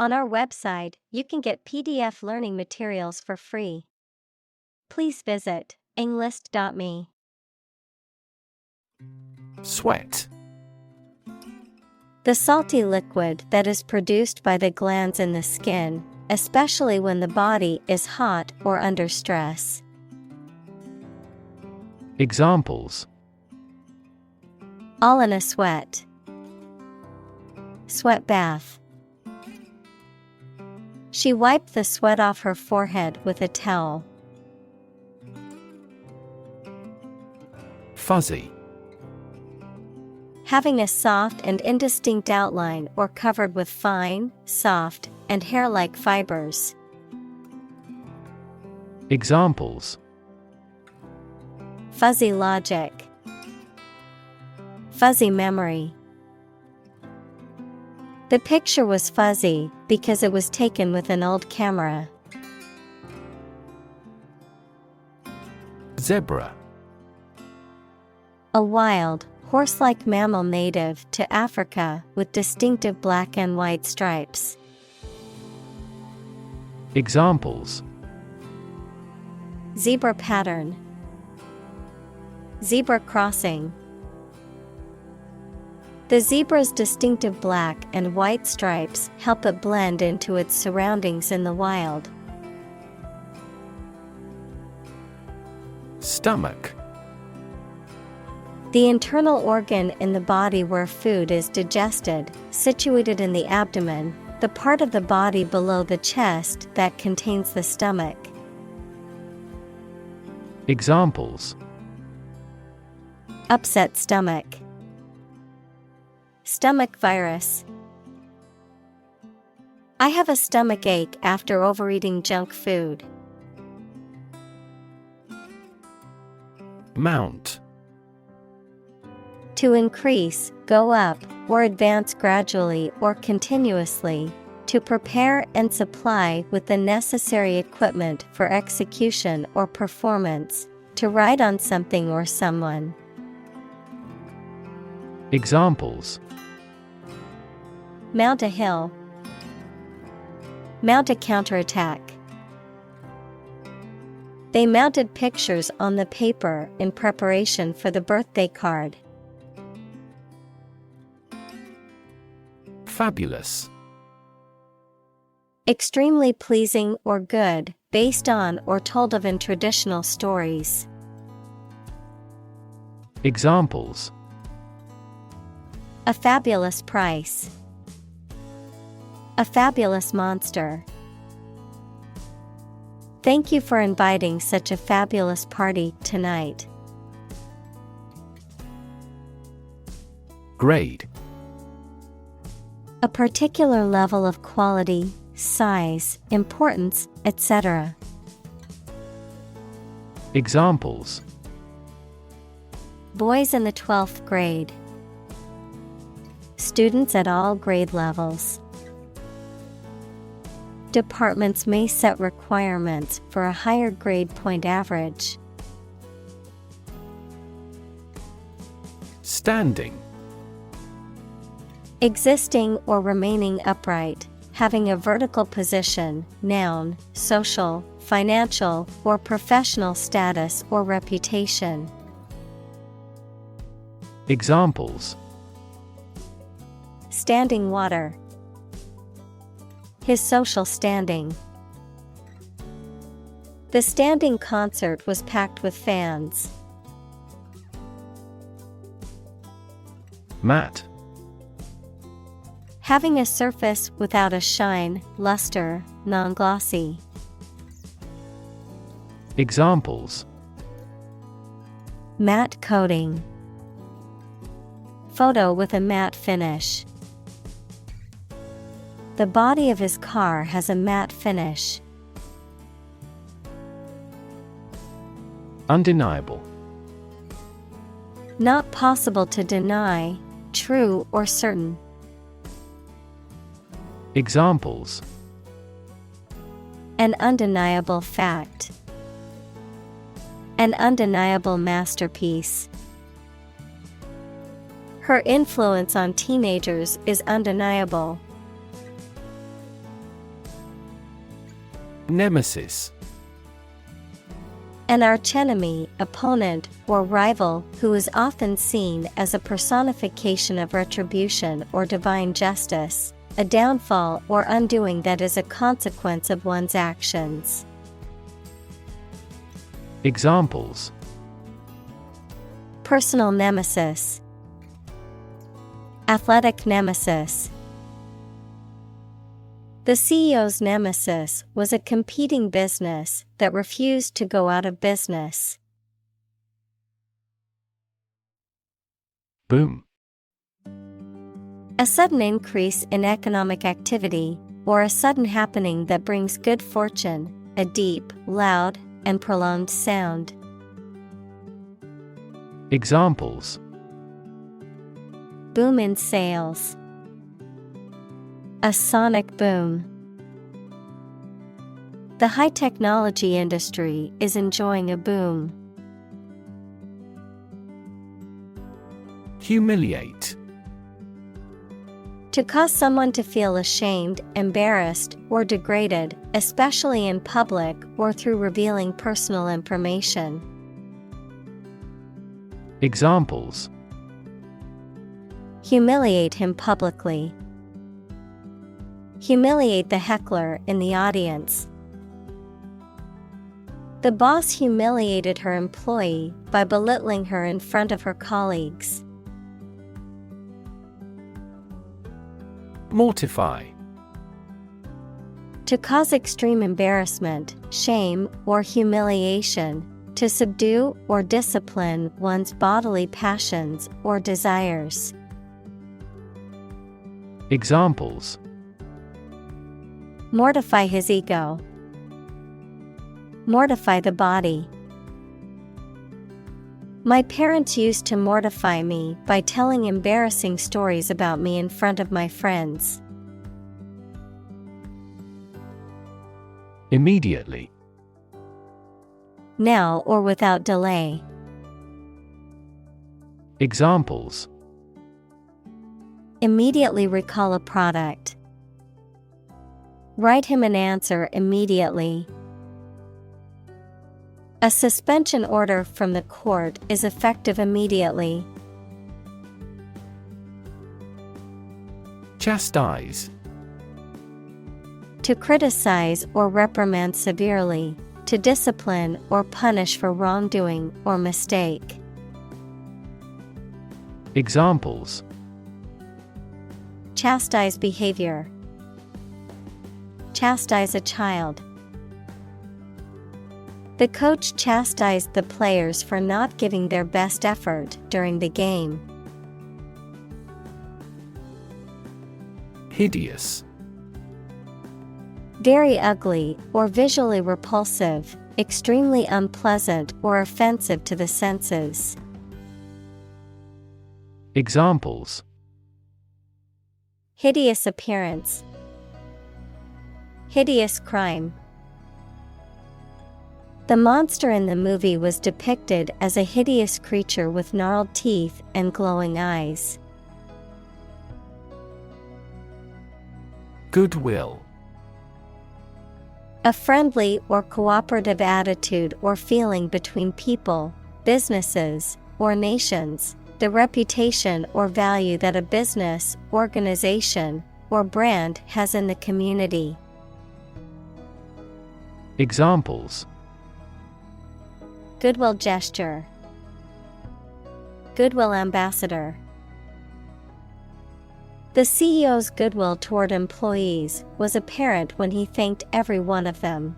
On our website, you can get PDF learning materials for free. Please visit englist.me. Sweat. The salty liquid that is produced by the glands in the skin, especially when the body is hot or under stress. Examples: All in a sweat. Sweat bath. She wiped the sweat off her forehead with a towel. Fuzzy. Having a soft and indistinct outline or covered with fine, soft, and hair-like fibers. Examples: Fuzzy logic. Fuzzy memory. The picture was fuzzy because it was taken with an old camera. Zebra. A wild, horse-like mammal native to Africa with distinctive black and white stripes. Examples: Zebra pattern. Zebra crossing. The zebra's distinctive black and white stripes help it blend into its surroundings in the wild. Stomach. The internal organ in the body where food is digested, situated in the abdomen, the part of the body below the chest that contains the stomach. Examples: Upset stomach. Stomach virus. I have a stomach ache after overeating junk food. Mount. To increase, go up, or advance gradually or continuously, to prepare and supply with the necessary equipment for execution or performance, to ride on something or someone. Examples: Mount a hill. Mount a counterattack. They mounted pictures on the paper in preparation for the birthday card. Fabulous. Extremely pleasing or good, based on or told of in traditional stories. Examples: A fabulous price. A fabulous monster. Thank you for inviting such a fabulous party tonight. Grade. A particular level of quality, size, importance, etc. Examples: Boys in the 12th grade. Students at all grade levels. Departments may set requirements for a higher grade point average. Standing. Existing or remaining upright, having a vertical position, noun, social, financial, or professional status or reputation. Examples: Standing water. His social standing. The standing concert was packed with fans. Matte. Having a surface without a shine, luster, non-glossy. Examples: Matte coating. Photo with a matte finish. The body of his car has a matte finish. Undeniable. Not possible to deny, true or certain. Examples: An undeniable fact. An undeniable masterpiece. Her influence on teenagers is undeniable. Nemesis. An archenemy, opponent, or rival who is often seen as a personification of retribution or divine justice, a downfall or undoing that is a consequence of one's actions. Examples: Personal nemesis, athletic nemesis. The CEO's nemesis was a competing business that refused to go out of business. Boom. A sudden increase in economic activity, or a sudden happening that brings good fortune, a deep, loud, and prolonged sound. Examples: Boom in sales, a sonic boom. The high technology industry is enjoying a boom. Humiliate. To cause someone to feel ashamed, embarrassed, or degraded, especially in public or through revealing personal information. Examples: Humiliate him publicly. Humiliate the heckler in the audience. The boss humiliated her employee by belittling her in front of her colleagues. Mortify. To cause extreme embarrassment, shame, or humiliation, to subdue or discipline one's bodily passions or desires. Examples: Mortify his ego. Mortify the body. My parents used to mortify me by telling embarrassing stories about me in front of my friends. Immediately. Now or without delay. Examples: Immediately recall a product. Write him an answer immediately. A suspension order from the court is effective immediately. Chastise. To criticize or reprimand severely, to discipline or punish for wrongdoing or mistake. Examples: Chastise behavior. Chastise a child. The coach chastised the players for not giving their best effort during the game. Hideous. Very ugly or visually repulsive, extremely unpleasant or offensive to the senses. Examples: Hideous appearance. Hideous crime. The monster in the movie was depicted as a hideous creature with gnarled teeth and glowing eyes. Goodwill. A friendly or cooperative attitude or feeling between people, businesses, or nations, the reputation or value that a business, organization, or brand has in the community. Examples: Goodwill gesture. Goodwill ambassador. The CEO's goodwill toward employees was apparent when he thanked every one of them.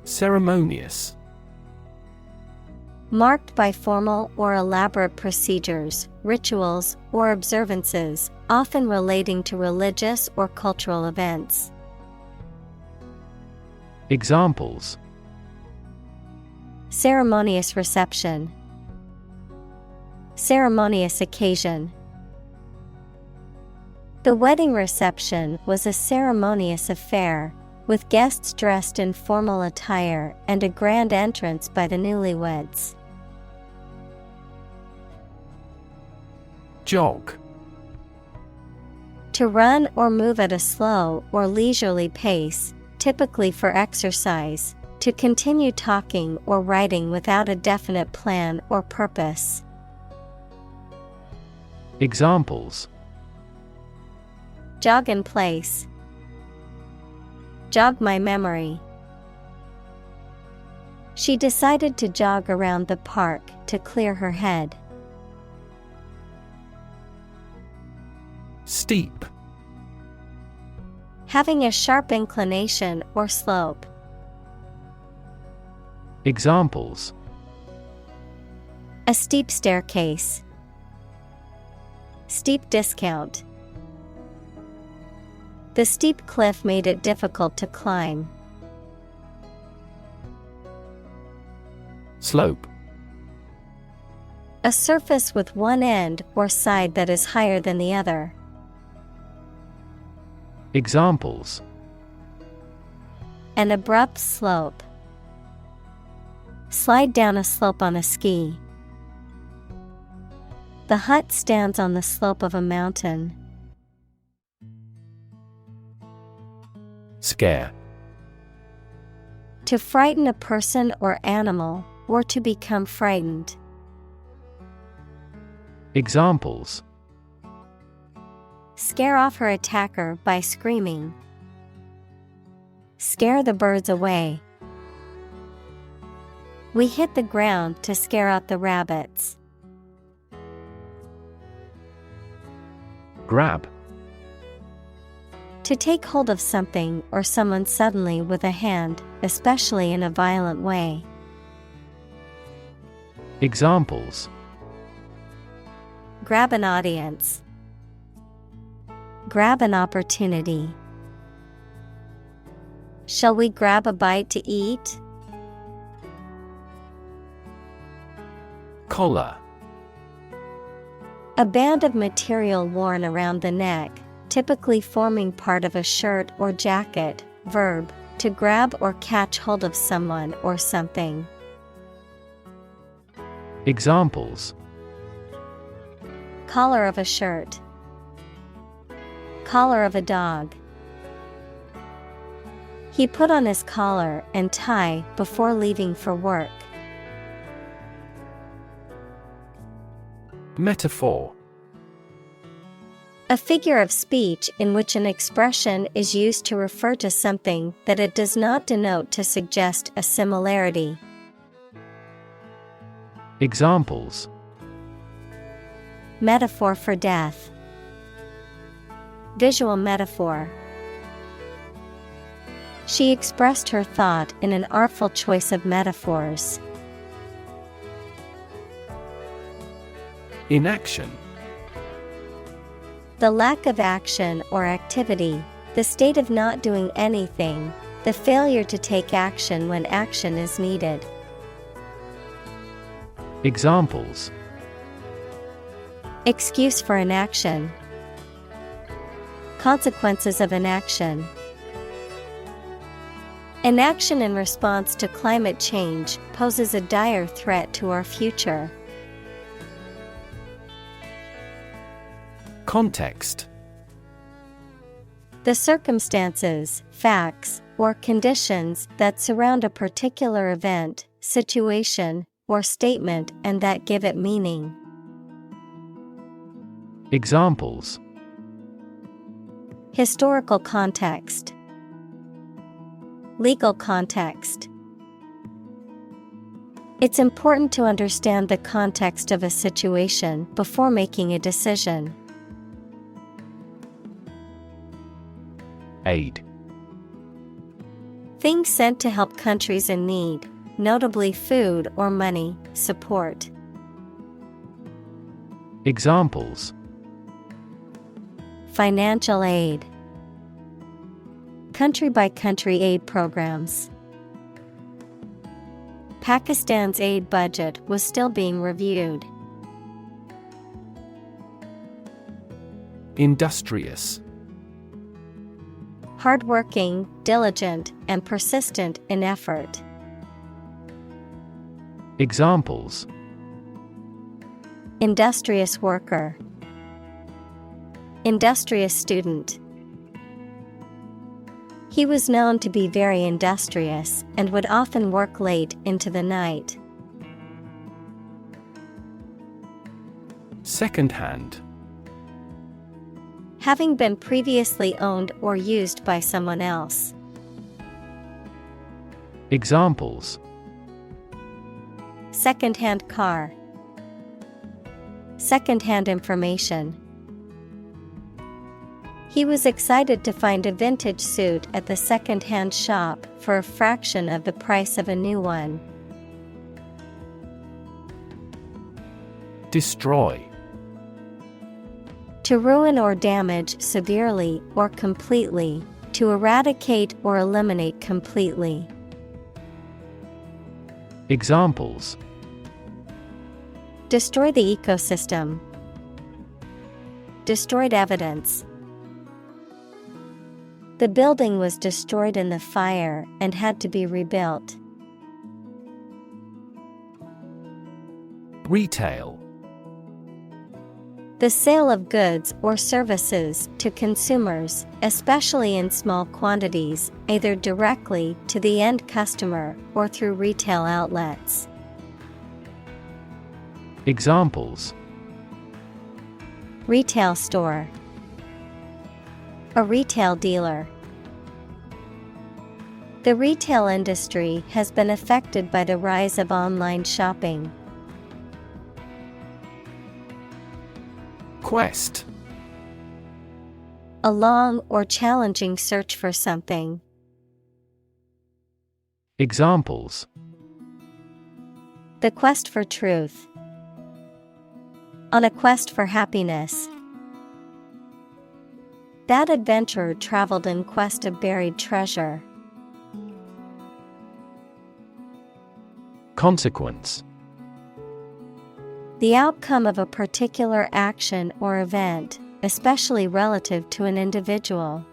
Ceremonious. Marked by formal or elaborate procedures, rituals, or observances, often relating to religious or cultural events. Examples: Ceremonious reception. Ceremonious occasion. The wedding reception was a ceremonious affair, with guests dressed in formal attire and a grand entrance by the newlyweds. Jog. To run or move at a slow or leisurely pace, typically for exercise. To continue talking or writing without a definite plan or purpose. Examples: Jog in place. Jog my memory. She decided to jog around the park to clear her head. Steep. Having a sharp inclination or slope. Examples: A steep staircase. Steep discount. The steep cliff made it difficult to climb. Slope. A surface with one end or side that is higher than the other. Examples: An abrupt slope. Slide down a slope on a ski. The hut stands on the slope of a mountain. Scare. To frighten a person or animal, or to become frightened. Examples: Scare off her attacker by screaming. Scare the birds away. We hit the ground to scare out the rabbits. Grab. To take hold of something or someone suddenly with a hand, especially in a violent way. Examples: Grab an audience. Grab an opportunity. Shall we grab a bite to eat? Collar. A band of material worn around the neck, typically forming part of a shirt or jacket. Verb, to grab or catch hold of someone or something. Examples: Collar of a shirt. Collar of a dog. He put on his collar and tie before leaving for work. Metaphor. A figure of speech in which an expression is used to refer to something that it does not denote to suggest a similarity. Examples: Metaphor for death. Visual metaphor. She expressed her thought in an artful choice of metaphors. Inaction. The lack of action or activity, the state of not doing anything, the failure to take action when action is needed. Examples: Excuse for inaction. Consequences of inaction. Inaction in response to climate change poses a dire threat to our future. Context. The circumstances, facts, or conditions that surround a particular event, situation, or statement and that give it meaning. Examples: Historical context. Legal context. It's important to understand the context of a situation before making a decision. Aid. Things sent to help countries in need, notably food or money, support. Examples: Financial aid. Country-by-country aid programs. Pakistan's aid budget was still being reviewed. Industrious. Hardworking, diligent, and persistent in effort. Examples: Industrious worker. Industrious student. He was known to be very industrious and would often work late into the night. Second-hand. Having been previously owned or used by someone else. Examples: Second-hand car. Second-hand information. He was excited to find a vintage suit at the second-hand shop for a fraction of the price of a new one. Destroy. To ruin or damage severely or completely, to eradicate or eliminate completely. Examples: Destroy the ecosystem. Destroyed evidence. The building was destroyed in the fire and had to be rebuilt. Retail. The sale of goods or services to consumers, especially in small quantities, either directly to the end customer or through retail outlets. Examples: Retail store. A retail dealer. The retail industry has been affected by the rise of online shopping. Quest. A long or challenging search for something. Examples: The quest for truth. On a quest for happiness. That adventurer traveled in quest of buried treasure. Consequence. The outcome of a particular action or event, especially relative to an individual.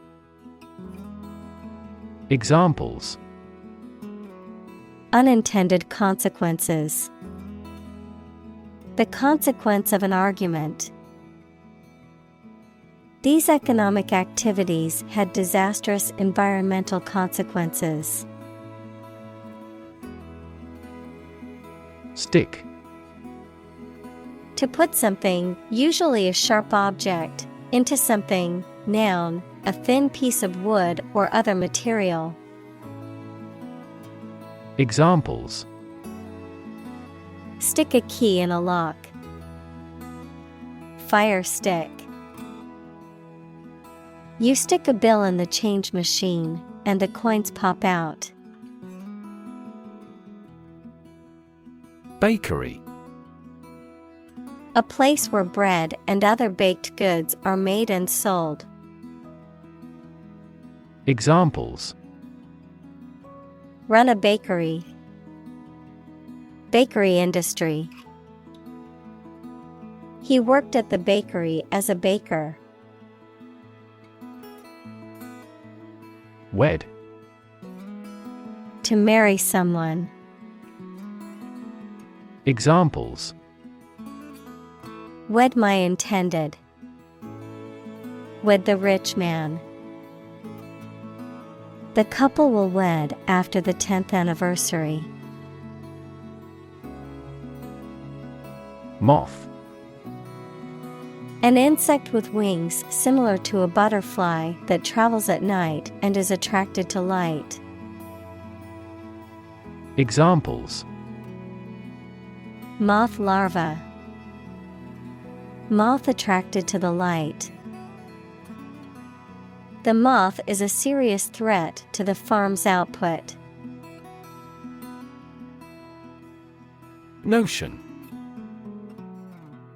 Examples: Unintended consequences. The consequence of an argument. These economic activities had disastrous environmental consequences. Stick. To put something, usually a sharp object, into something, noun, a thin piece of wood or other material. Examples: Stick a key in a lock. Fire stick. You stick a bill in the change machine, and the coins pop out. Bakery. A place where bread and other baked goods are made and sold. Examples: Run a bakery. Bakery industry. He worked at the bakery as a baker. Wed. To marry someone. Examples: Wed my intended. Wed the rich man. The couple will wed after the 10th anniversary. Moth. An insect with wings similar to a butterfly that travels at night and is attracted to light. Examples: Moth larva. Moth attracted to the light. The moth is a serious threat to the farm's output. Notion.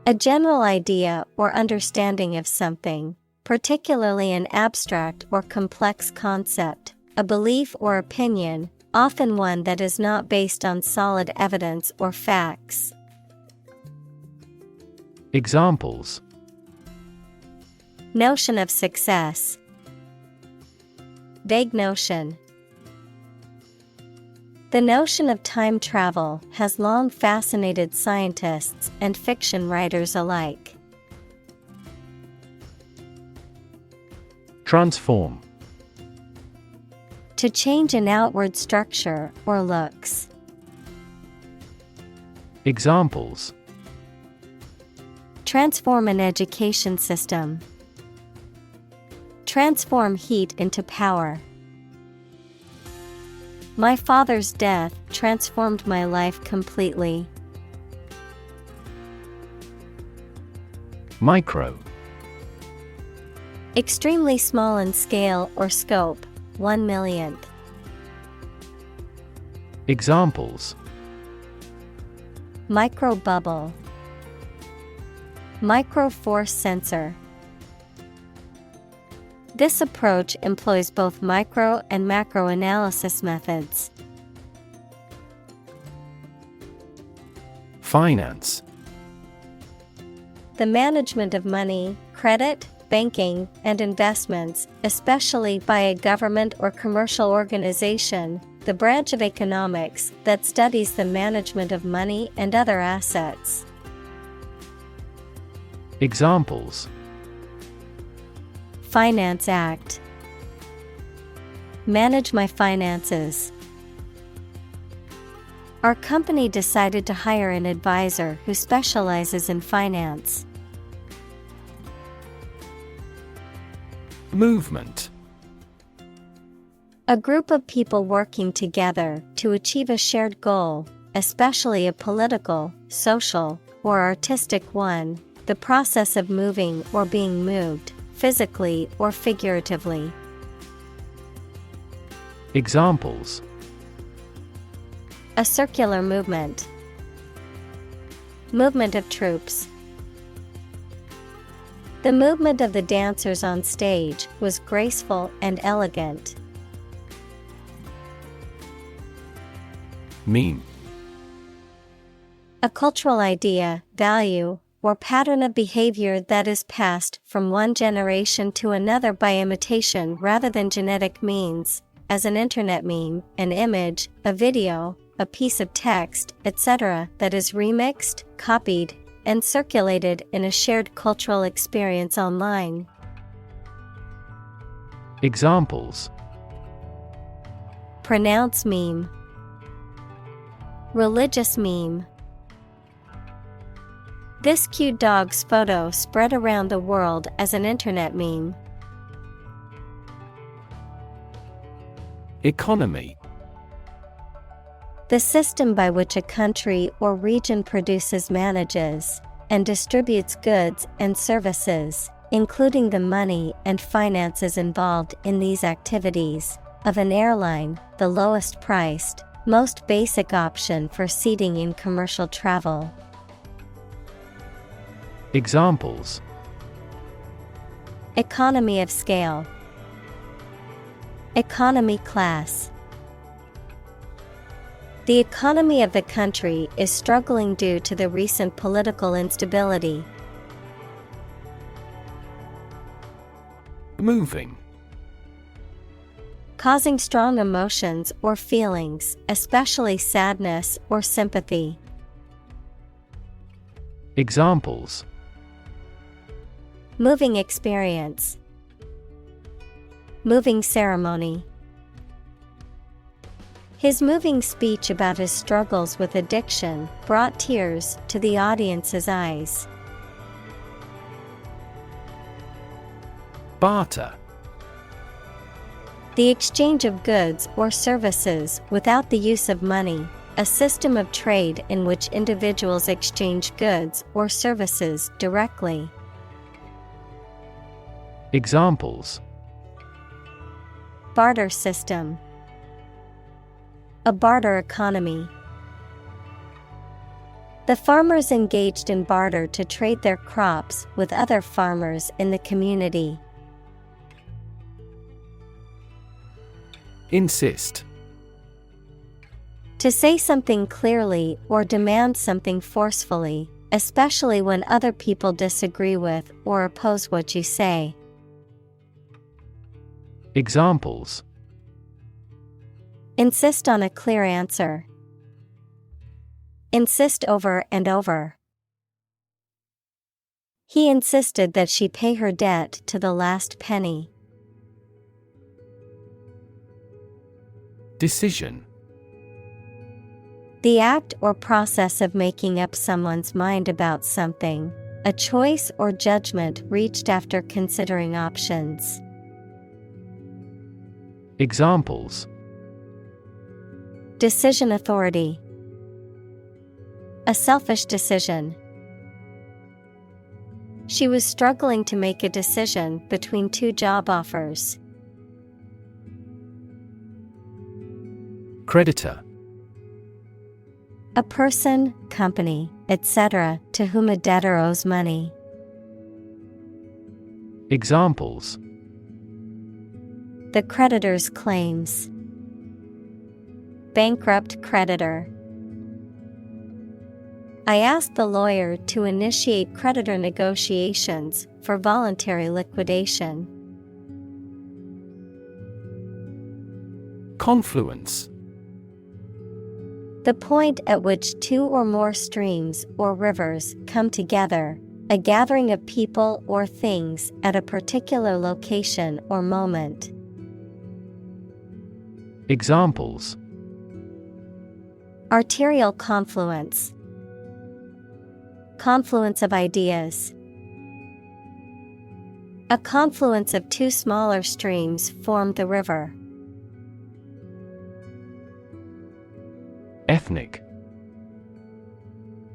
A general idea or understanding of something, particularly an abstract or complex concept, a belief or opinion, often one that is not based on solid evidence or facts. Examples: Notion of success. Vague notion. The notion of time travel has long fascinated scientists and fiction writers alike. Transform. To change an outward structure or looks. Examples: Transform an education system. Transform heat into power. My father's death transformed my life completely. Micro. Extremely small in scale or scope, 1/1,000,000th. Examples: Microbubble. Microforce sensor. This approach employs both micro and macro analysis methods. Finance. The management of money, credit, banking, and investments, especially by a government or commercial organization, the branch of economics that studies the management of money and other assets. Examples: Finance Act. Manage my finances. Our company decided to hire an advisor who specializes in finance. Movement. A group of people working together to achieve a shared goal, especially a political, social, or artistic one, the process of moving or being moved, physically or figuratively. Examples: A circular movement. Movement of troops. The movement of the dancers on stage was graceful and elegant. Meme. A cultural idea, value, or pattern of behavior that is passed from one generation to another by imitation rather than genetic means, as an internet meme, an image, a video, a piece of text, etc., that is remixed, copied, and circulated in a shared cultural experience online. Examples: Pronounce meme. Religious meme. This cute dog's photo spread around the world as an internet meme. Economy. The system by which a country or region produces, manages, and distributes goods and services, including the money and finances involved in these activities, of an airline, the lowest priced, most basic option for seating in commercial travel. Examples: Economy of scale. Economy class. The economy of the country is struggling due to the recent political instability. Moving. Causing strong emotions or feelings, especially sadness or sympathy. Examples: Moving experience. Moving ceremony. His moving speech about his struggles with addiction brought tears to the audience's eyes. Barter. The exchange of goods or services without the use of money, a system of trade in which individuals exchange goods or services directly. Examples: Barter system. A barter economy. The farmers engaged in barter to trade their crops with other farmers in the community. Insist. To say something clearly or demand something forcefully, especially when other people disagree with or oppose what you say. Examples: Insist on a clear answer. Insist over and over. He insisted that she pay her debt to the last penny. Decision. The act or process of making up someone's mind about something, a choice or judgment reached after considering options. Examples: Decision authority. A selfish decision. She was struggling to make a decision between two job offers. Creditor. A person, company, etc., to whom a debtor owes money. Examples: The creditor's claims. Bankrupt creditor. I asked the lawyer to initiate creditor negotiations for voluntary liquidation. Confluence. The point at which two or more streams or rivers come together, a gathering of people or things at a particular location or moment. Examples: Arterial confluence. Confluence of ideas. A confluence of two smaller streams formed the river. Ethnic.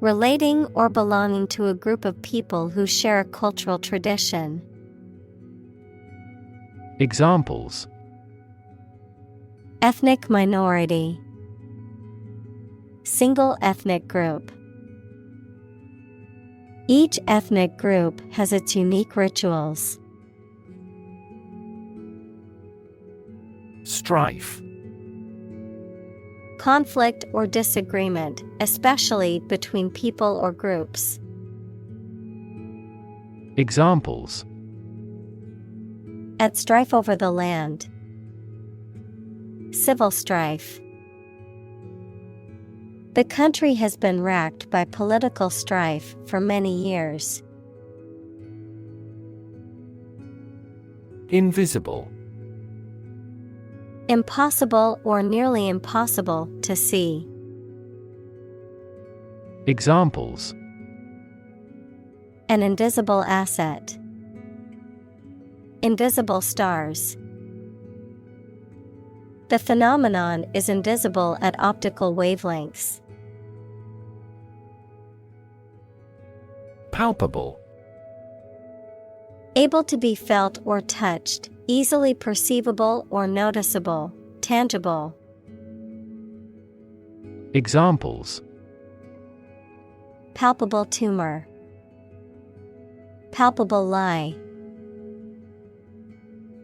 Relating or belonging to a group of people who share a cultural tradition. Examples: Ethnic minority. Single ethnic group. Each ethnic group has its unique rituals. Strife. Conflict or disagreement, especially between people or groups. Examples: At strife over the land. Civil strife. The country has been racked by political strife for many years. Invisible. Impossible or nearly impossible to see. Examples: An invisible asset. Invisible stars. The phenomenon is invisible at optical wavelengths. Palpable. Able to be felt or touched, easily perceivable or noticeable, tangible. Examples: Palpable tumor. Palpable lie.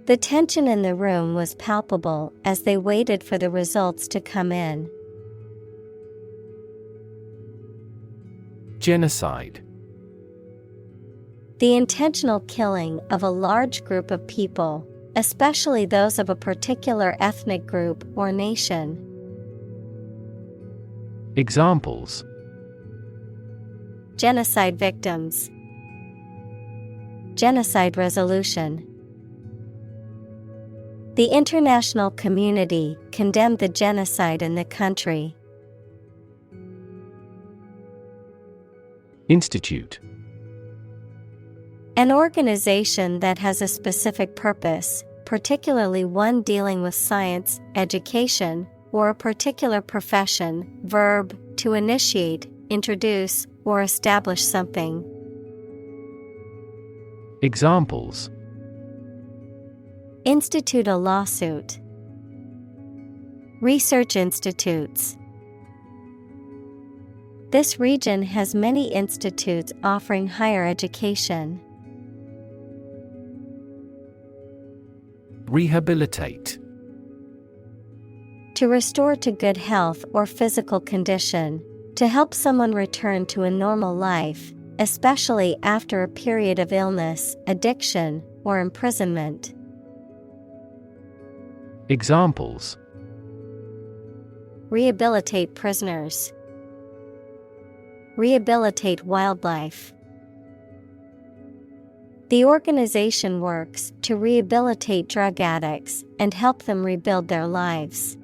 The tension in the room was palpable as they waited for the results to come in. Genocide. The intentional killing of a large group of people, especially those of a particular ethnic group or nation. Examples: Genocide victims. Genocide resolution. The international community condemned the genocide in the country. Institute. An organization that has a specific purpose, particularly one dealing with science, education, or a particular profession. Verb, to initiate, introduce, or establish something. Examples: Institute a lawsuit. Research institutes. This region has many institutes offering higher education. Rehabilitate. To restore to good health or physical condition, to help someone return to a normal life, especially after a period of illness, addiction, or imprisonment. Examples: Rehabilitate prisoners. Rehabilitate wildlife. The organization works to rehabilitate drug addicts and help them rebuild their lives.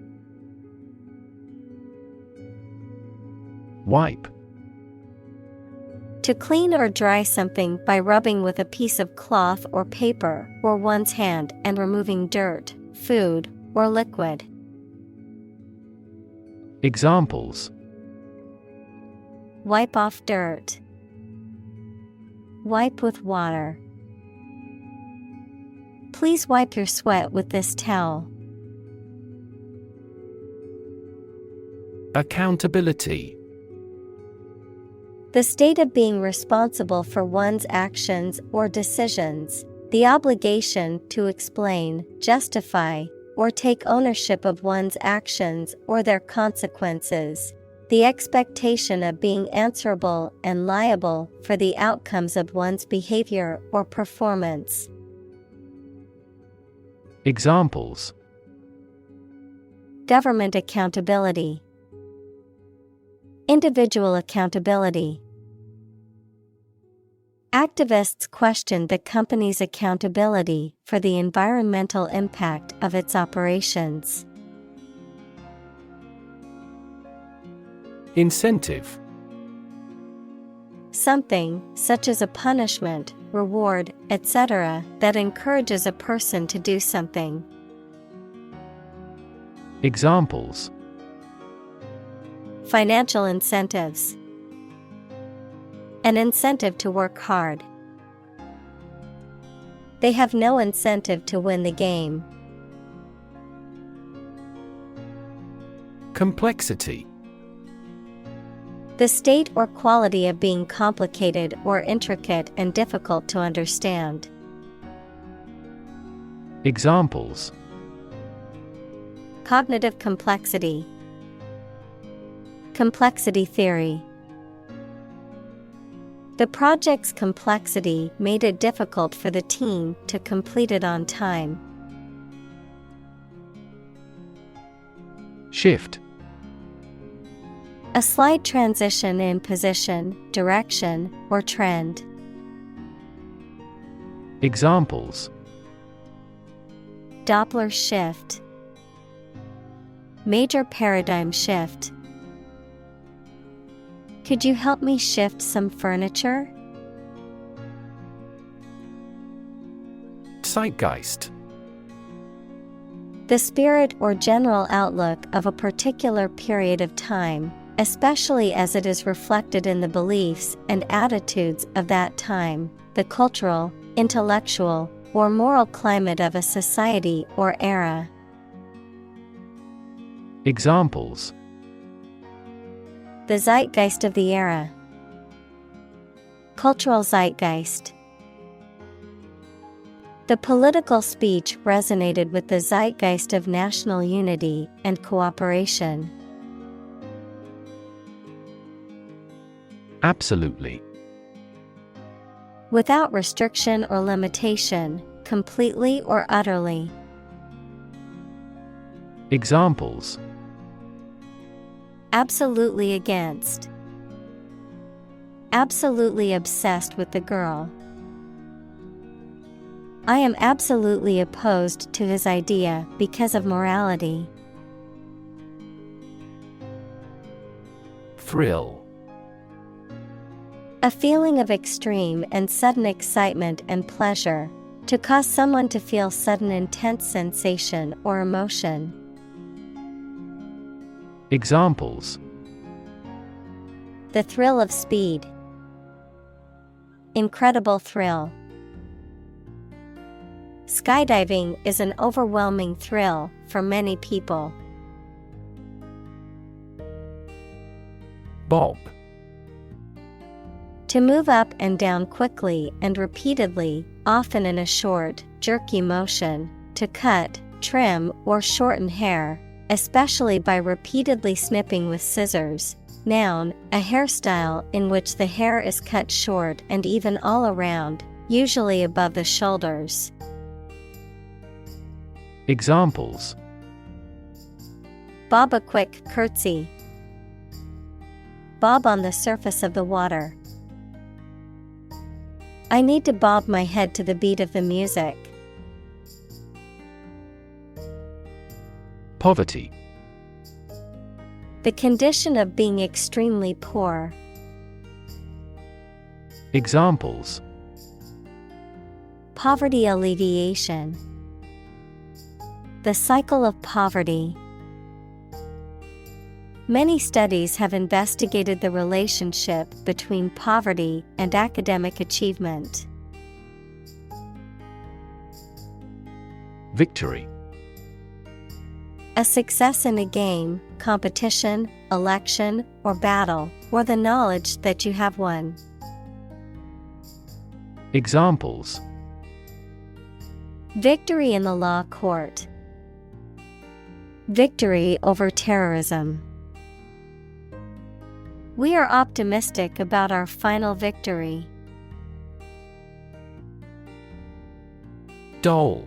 Wipe. To clean or dry something by rubbing with a piece of cloth or paper or one's hand and removing dirt, food, or liquid. Examples: Wipe off dirt. Wipe with water. Please wipe your sweat with this towel. Accountability. The state of being responsible for one's actions or decisions, the obligation to explain, justify, or take ownership of one's actions or their consequences, the expectation of being answerable and liable for the outcomes of one's behavior or performance. Examples: Government accountability. Individual accountability. Activists questioned the company's accountability for the environmental impact of its operations. Incentive. Something, such as a punishment, reward, etc., that encourages a person to do something. Examples: Financial incentives. An incentive to work hard. They have no incentive to win the game. Complexity. The state or quality of being complicated or intricate and difficult to understand. Examples: Cognitive complexity. Complexity theory. The project's complexity made it difficult for the team to complete it on time. Shift. A slight transition in position, direction, or trend. Examples: Doppler shift. Major paradigm shift. Could you help me shift some furniture? Zeitgeist. The spirit or general outlook of a particular period of time, especially as it is reflected in the beliefs and attitudes of that time, the cultural, intellectual, or moral climate of a society or era. Examples: The zeitgeist of the era. Cultural zeitgeist. The political speech resonated with the zeitgeist of national unity and cooperation. Absolutely. Without restriction or limitation, completely or utterly. Examples: Absolutely against. Absolutely obsessed with the girl. I am absolutely opposed to his idea because of morality. Thrill. A feeling of extreme and sudden excitement and pleasure, to cause someone to feel sudden intense sensation or emotion. Examples: The thrill of speed. Incredible thrill. Skydiving is an overwhelming thrill for many people. Bob. To move up and down quickly and repeatedly, often in a short, jerky motion, to cut, trim, or shorten hair, especially by repeatedly snipping with scissors. Noun, a hairstyle in which the hair is cut short and even all around, usually above the shoulders. Examples: Bob a quick curtsy. Bob on the surface of the water. I need to bob my head to the beat of the music. Poverty. The condition of being extremely poor. Examples: Poverty alleviation. The cycle of poverty. Many studies have investigated the relationship between poverty and academic achievement. Victory. A success in a game, competition, election, or battle, or the knowledge that you have won. Examples: Victory in the law court. Victory over terrorism. We are optimistic about our final victory. Doll.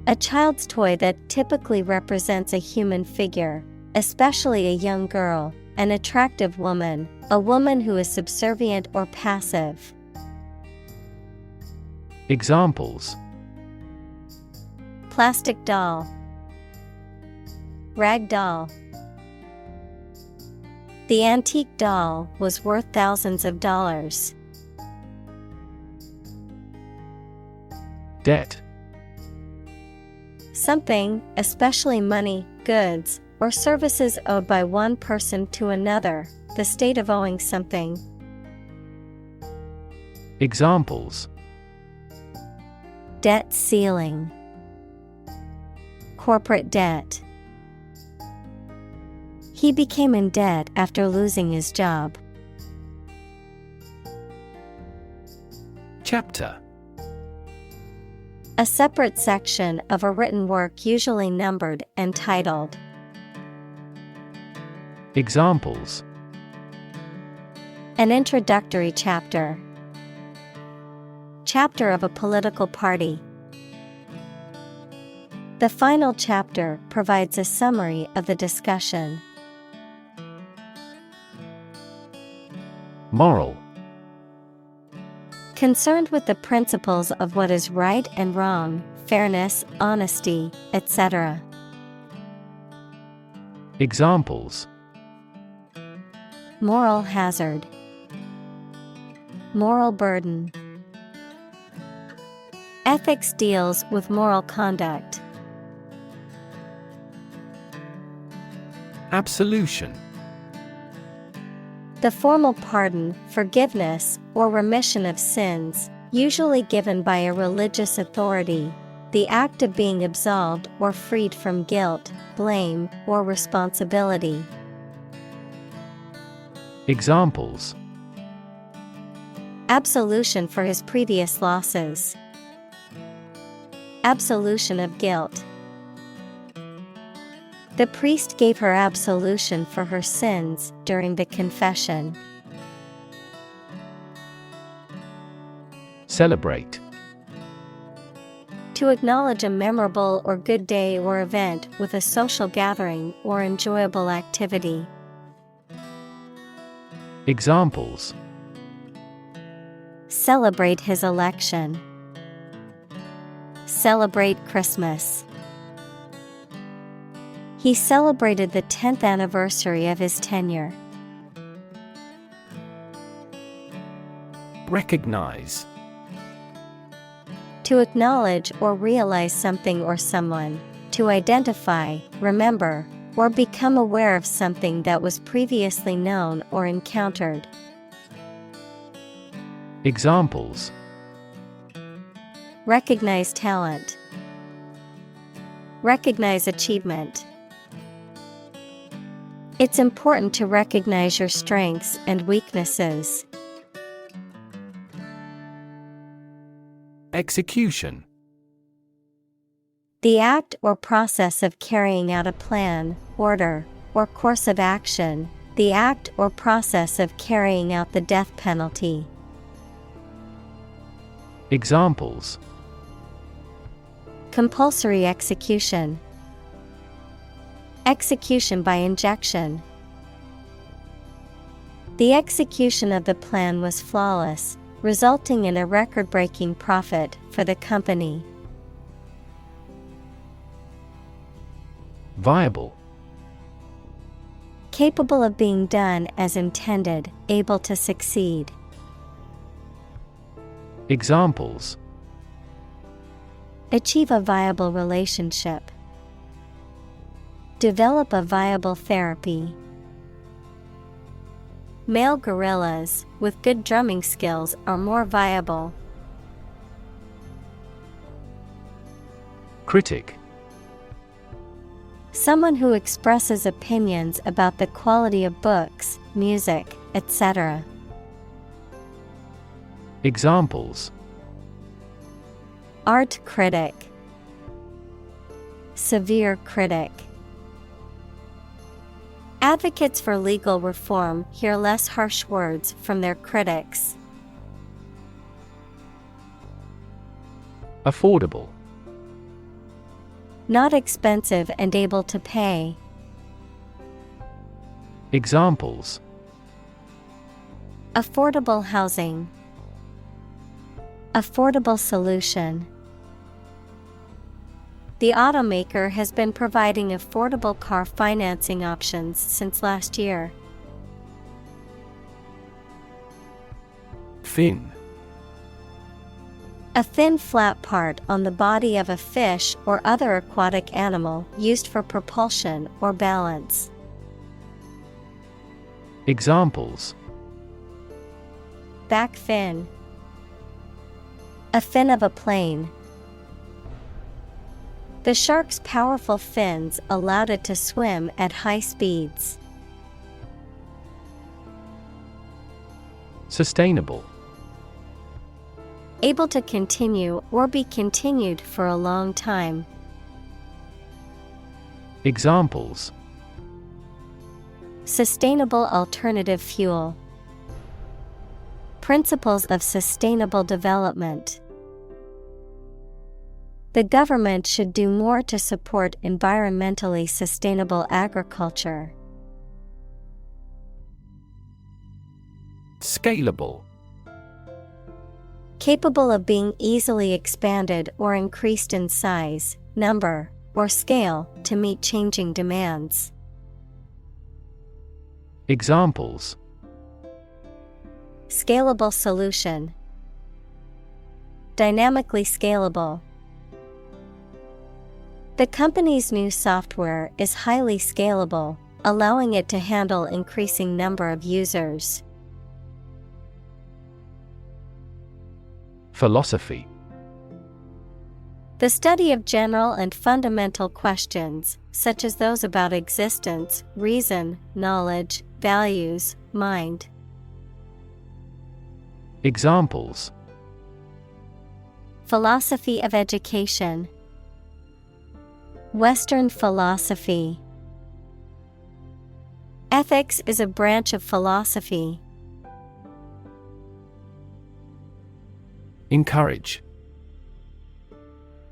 A child's toy that typically represents a human figure, especially a young girl, an attractive woman, a woman who is subservient or passive. Examples: Plastic doll. Rag doll. The antique doll was worth thousands of dollars. Debt. Something, especially money, goods, or services owed by one person to another, the state of owing something. Examples: Debt ceiling. Corporate debt. He became in debt after losing his job. Chapter. A separate section of a written work usually numbered and titled. Examples: An introductory chapter. Chapter of a political party. The final chapter provides a summary of the discussion. Moral. Concerned with the principles of what is right and wrong, fairness, honesty, etc. Examples: Moral hazard. Moral burden. Ethics deals with moral conduct. Absolution. The formal pardon, forgiveness, or remission of sins, usually given by a religious authority. The act of being absolved or freed from guilt, blame, or responsibility. Examples: Absolution for his previous losses. Absolution of guilt. The priest gave her absolution for her sins during the confession. Celebrate. To acknowledge a memorable or good day or event with a social gathering or enjoyable activity. Examples: Celebrate his election. Celebrate Christmas. He celebrated the 10th anniversary of his tenure. Recognize. To acknowledge or realize something or someone. To identify, remember, or become aware of something that was previously known or encountered. Examples: Recognize talent. Recognize achievement. It's important to recognize your strengths and weaknesses. Execution. The act or process of carrying out a plan, order, or course of action. The act or process of carrying out the death penalty. Examples: Compulsory execution. Execution by injection. The execution of the plan was flawless, resulting in a record-breaking profit for the company. Viable. Capable of being done as intended, able to succeed. Examples: Achieve a viable relationship. Develop a viable therapy. Male gorillas with good drumming skills are more viable. Critic: Someone who expresses opinions about the quality of books, music, etc. Examples: Art critic. Severe critic. Advocates for legal reform hear less harsh words from their critics. Affordable: Not expensive and able to pay. Examples: Affordable housing. Affordable solution. The automaker has been providing affordable car financing options since last year. Fin. A thin flat part on the body of a fish or other aquatic animal used for propulsion or balance. Examples: Back fin. A fin of a plane. The shark's powerful fins allowed it to swim at high speeds. Sustainable: Able to continue or be continued for a long time. Examples: Sustainable alternative fuel. Principles of sustainable development. The government should do more to support environmentally sustainable agriculture. Scalable: Capable of being easily expanded or increased in size, number, or scale to meet changing demands. Examples: Scalable solution. Dynamically scalable. The company's new software is highly scalable, allowing it to handle increasing number of users. Philosophy: The study of general and fundamental questions, such as those about existence, reason, knowledge, values, mind. Examples: Philosophy of education. Western philosophy. Ethics is a branch of philosophy. Encourage: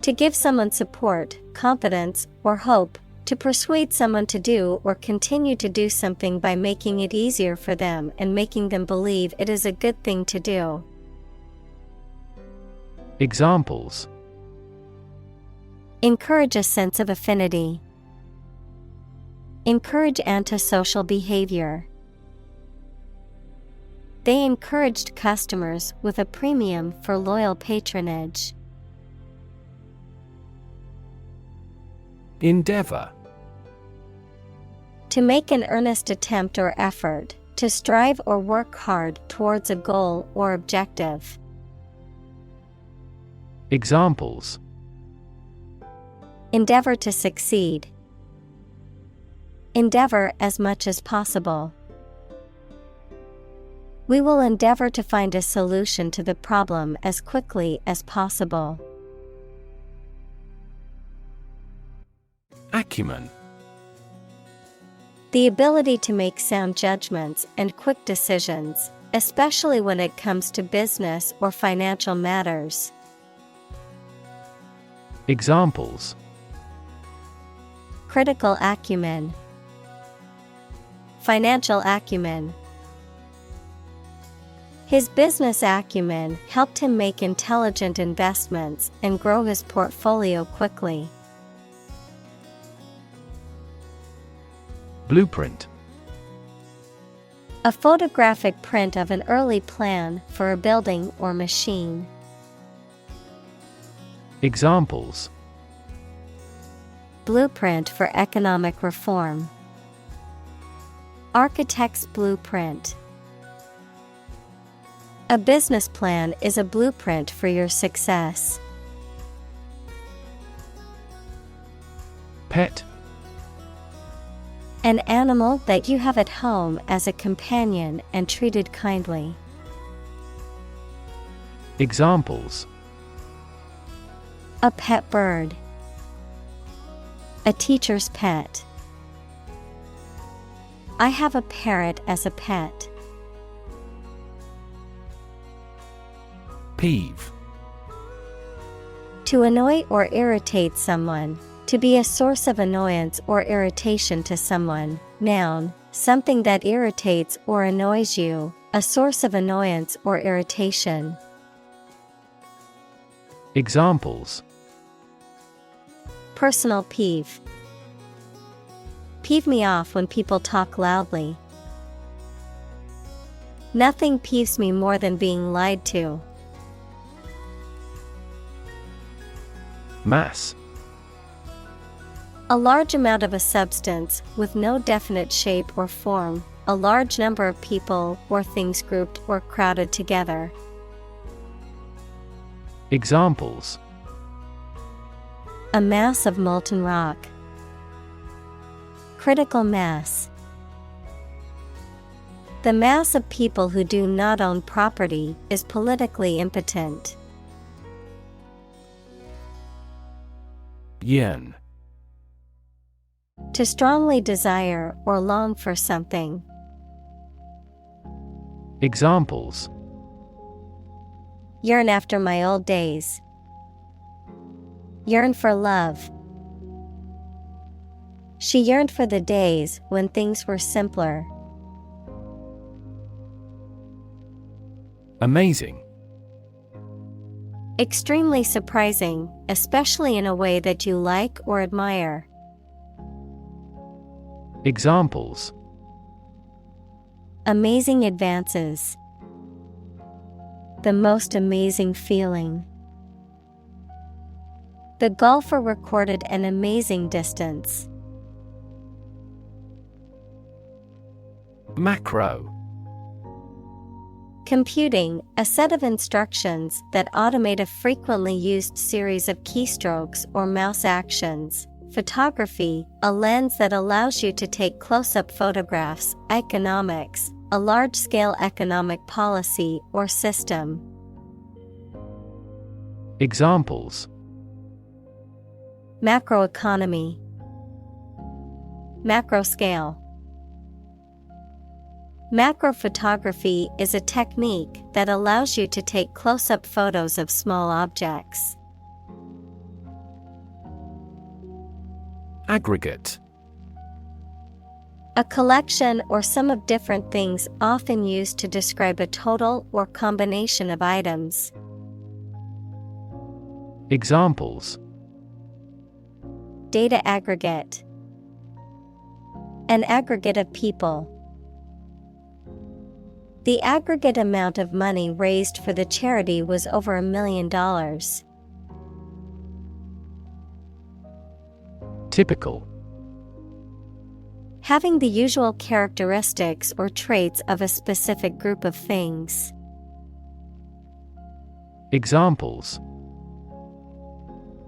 To give someone support, confidence, or hope, to persuade someone to do or continue to do something by making it easier for them and making them believe it is a good thing to do. Examples: Encourage a sense of affinity. Encourage antisocial behavior. They encouraged customers with a premium for loyal patronage. Endeavor: To make an earnest attempt or effort, to strive or work hard towards a goal or objective. Examples: Endeavor to succeed. Endeavor as much as possible. We will endeavor to find a solution to the problem as quickly as possible. Acumen: The ability to make sound judgments and quick decisions, especially when it comes to business or financial matters. Examples: Critical acumen. Financial acumen. His business acumen helped him make intelligent investments and grow his portfolio quickly. Blueprint: A photographic print of an early plan for a building or machine. Examples: Blueprint for economic reform. Architect's blueprint. A business plan is a blueprint for your success. Pet. An animal that you have at home as a companion and treated kindly. Examples: A pet bird. A teacher's pet. I have a parrot as a pet. Peeve. To annoy or irritate someone. To be a source of annoyance or irritation to someone. Noun, something that irritates or annoys you, a source of annoyance or irritation. Examples: Personal peeve. Peeve me off when people talk loudly. Nothing peeves me more than being lied to. Mass. A large amount of a substance with no definite shape or form, a large number of people or things grouped or crowded together. Examples: A mass of molten rock. Critical mass. The mass of people who do not own property is politically impotent. Yearn. To strongly desire or long for something. Examples: Yearn after my old days. Yearn for love. She yearned for the days when things were simpler. Amazing. Extremely surprising, especially in a way that you like or admire. Examples: Amazing advances. The most amazing feeling. The golfer recorded an amazing distance. Macro. Computing, a set of instructions that automate a frequently used series of keystrokes or mouse actions. Photography, a lens that allows you to take close-up photographs. Economics, a large-scale economic policy or system. Examples: Macroeconomy. Macro scale. Macrophotography is a technique that allows you to take close-up photos of small objects. Aggregate. A collection or sum of different things often used to describe a total or combination of items. Examples: Data aggregate. An aggregate of people. The aggregate amount of money raised for the charity was over $1 million. Typical. Having the usual characteristics or traits of a specific group of things. Examples: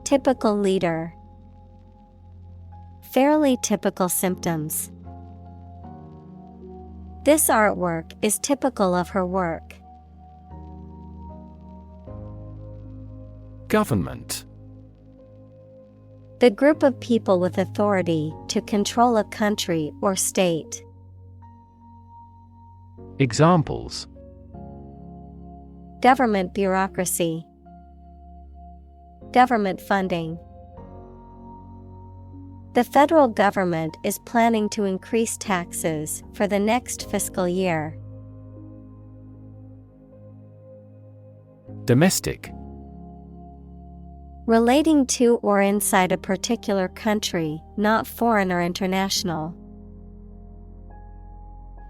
Typical leader. Fairly typical symptoms. This artwork is typical of her work. Government. The group of people with authority to control a country or state. Examples: Government bureaucracy. Government funding. The federal government is planning to increase taxes for the next fiscal year. Domestic. Relating to or inside a particular country, not foreign or international.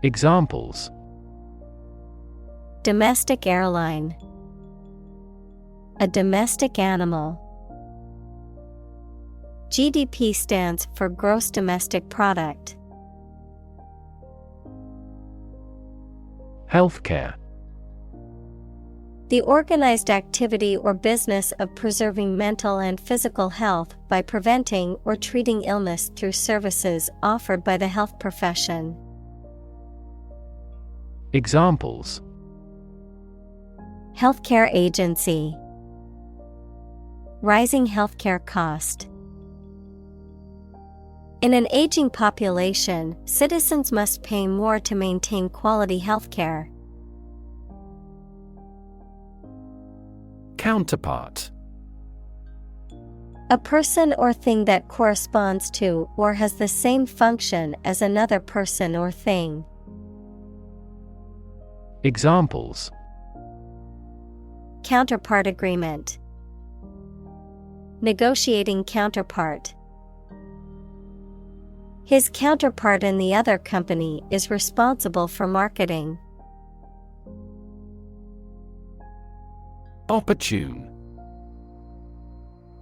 Examples: Domestic airline. A domestic animal. GDP stands for gross domestic product. Healthcare. The organized activity or business of preserving mental and physical health by preventing or treating illness through services offered by the health profession. Examples: Healthcare agency. Rising healthcare cost. In an aging population, citizens must pay more to maintain quality healthcare. Counterpart. A person or thing that corresponds to or has the same function as another person or thing. Examples: Counterpart agreement. Negotiating counterpart. His counterpart in the other company is responsible for marketing. Opportune.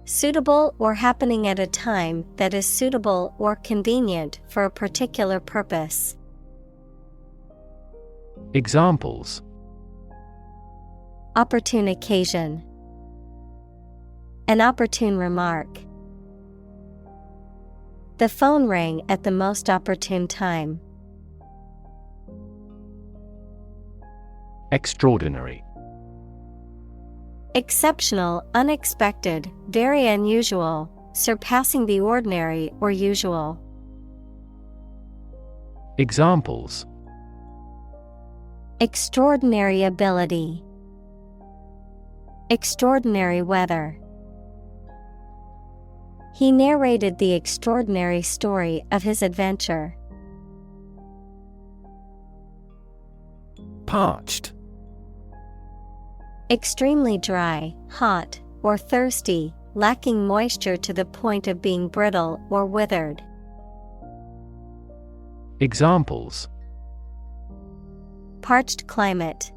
Suitable or happening at a time that is suitable or convenient for a particular purpose. Examples: Opportune occasion. An opportune remark. The phone rang at the most opportune time. Extraordinary. Exceptional, unexpected, very unusual, surpassing the ordinary or usual. Examples: Extraordinary ability. Extraordinary weather. He narrated the extraordinary story of his adventure. Parched. Extremely dry, hot, or thirsty, lacking moisture to the point of being brittle or withered. Examples: Parched climate.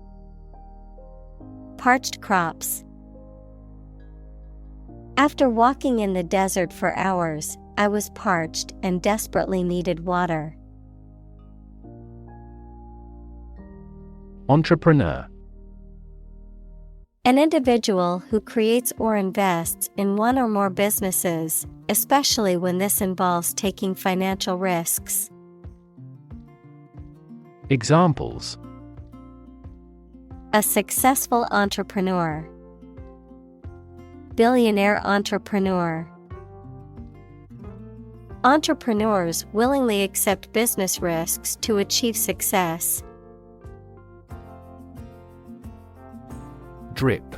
Parched crops. After walking in the desert for hours, I was parched and desperately needed water. Entrepreneur. An individual who creates or invests in one or more businesses, especially when this involves taking financial risks. Examples: A successful entrepreneur. Billionaire entrepreneur. Entrepreneurs willingly accept business risks to achieve success. Drip.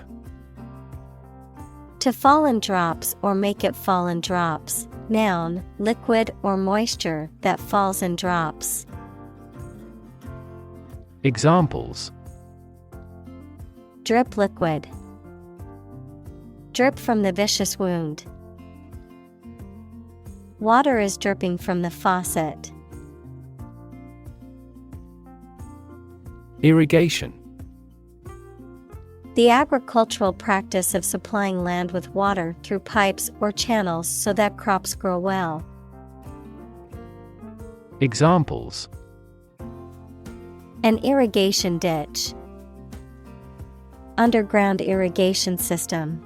To fall in drops or make it fall in drops. Noun, liquid or moisture that falls in drops. Examples: Drip liquid. Drip from the vicious wound. Water is dripping from the faucet. Irrigation. The agricultural practice of supplying land with water through pipes or channels so that crops grow well. Examples: An irrigation ditch. Underground irrigation system.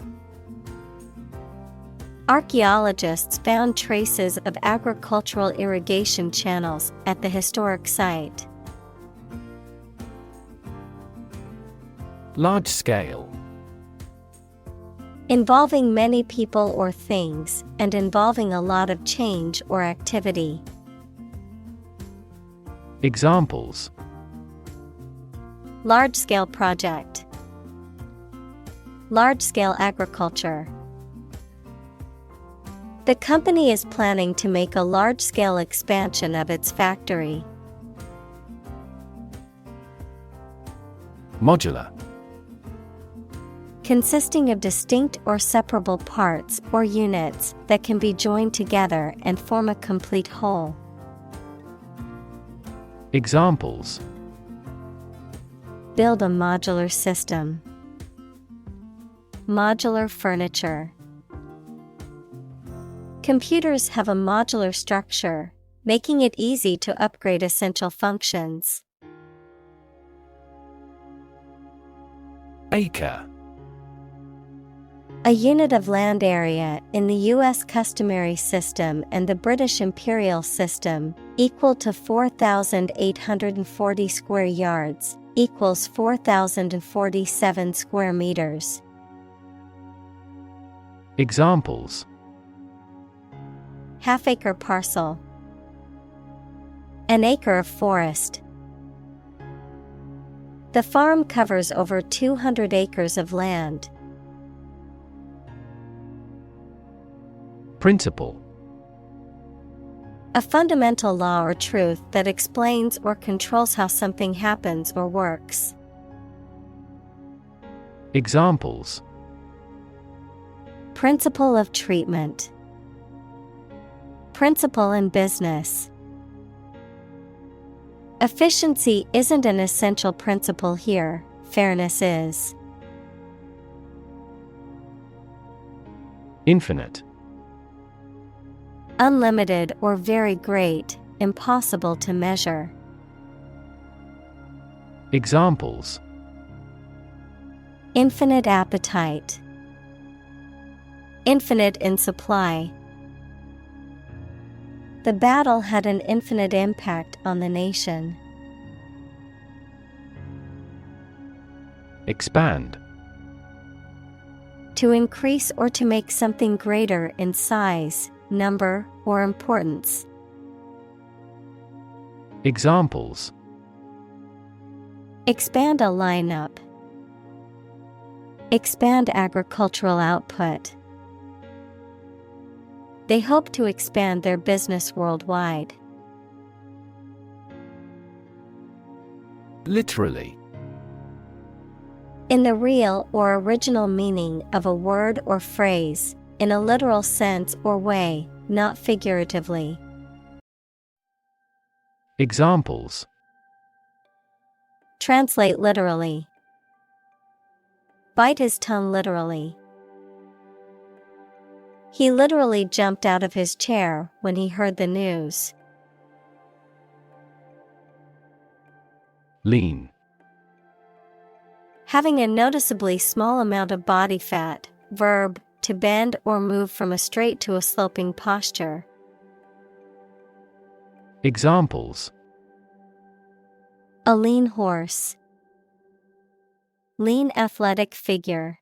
Archaeologists found traces of agricultural irrigation channels at the historic site. Large scale. Involving many people or things, and involving a lot of change or activity. Examples: Large-scale project. Large-scale agriculture. The company is planning to make a large-scale expansion of its factory. Modular. Consisting of distinct or separable parts or units that can be joined together and form a complete whole. Build a modular system. Modular furniture. Computers have a modular structure, making it easy to upgrade essential functions. Acre. A unit of land area in the U.S. customary system and the British imperial system, equal to 4,840 square yards, equals 4,047 square meters. Examples: Half-acre parcel. An acre of forest. The farm covers over 200 acres of land. Principle. A fundamental law or truth that explains or controls how something happens or works. Examples: Principle of treatment. Principle in business. Efficiency isn't an essential principle here, fairness is. Infinite. Unlimited or very great, impossible to measure. Examples: Infinite appetite. Infinite in supply. The battle had an infinite impact on the nation. Expand. To increase or to make something greater in size, number, or importance. Examples: Expand a lineup. Expand agricultural output. They hope to expand their business worldwide. Literally. In the real or original meaning of a word or phrase, in a literal sense or way, not figuratively. Examples: Translate literally. Bite his tongue literally. He literally jumped out of his chair when he heard the news. Lean. Having a noticeably small amount of body fat, verb, to bend or move from a straight to a sloping posture. Examples: A lean horse. Lean athletic figure.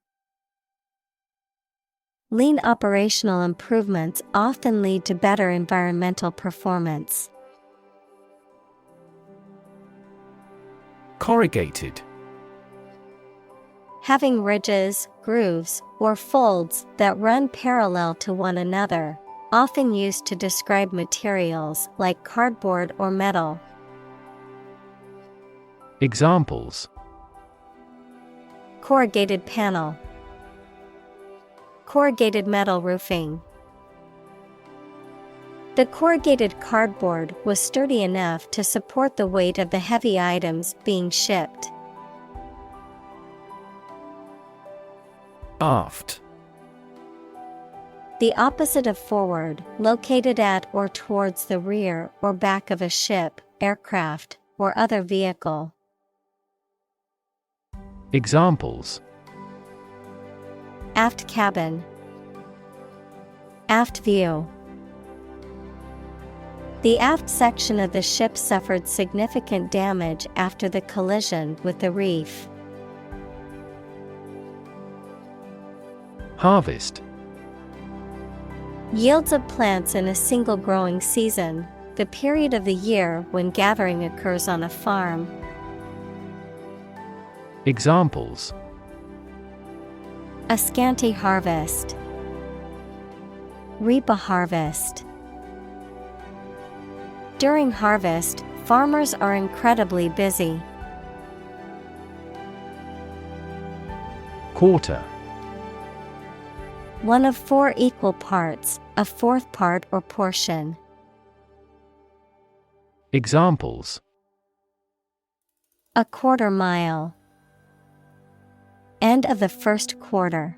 Lean operational improvements often lead to better environmental performance. Corrugated. Having ridges, grooves, or folds that run parallel to one another, often used to describe materials like cardboard or metal. Examples: Corrugated panel. Corrugated metal roofing. The corrugated cardboard was sturdy enough to support the weight of the heavy items being shipped. Aft. The opposite of forward, located at or towards the rear or back of a ship, aircraft, or other vehicle. Examples: Aft cabin. Aft view. The aft section of the ship suffered significant damage after the collision with the reef. Harvest. Yields of plants in a single growing season, the period of the year when gathering occurs on a farm. Examples: A scanty harvest. Reap a harvest. During harvest, farmers are incredibly busy. Quarter. One of 4 equal parts, a fourth part or portion. Examples: A quarter mile. End of the first quarter.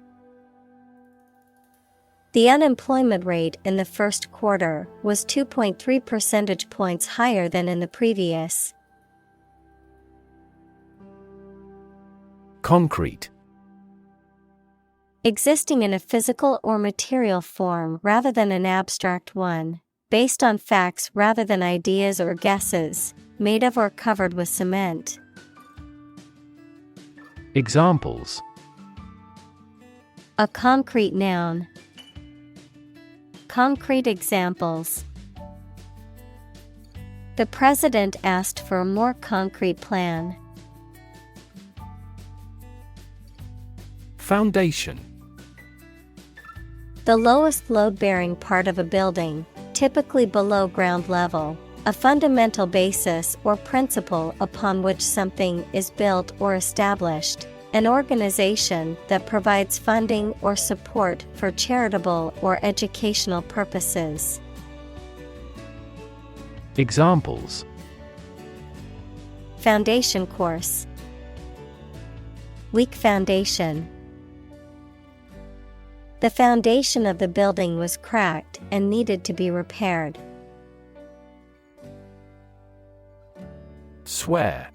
The unemployment rate in the first quarter was 2.3 percentage points higher than in the previous. Concrete. Existing in a physical or material form rather than an abstract one, based on facts rather than ideas or guesses, made of or covered with cement. Examples: A concrete noun. Concrete examples. The president asked for a more concrete plan. Foundation. The lowest load-bearing part of a building, typically below ground level, a fundamental basis or principle upon which something is built or established, an organization that provides funding or support for charitable or educational purposes. Examples: Foundation course. Weak foundation. The foundation of the building was cracked and needed to be repaired. Swear.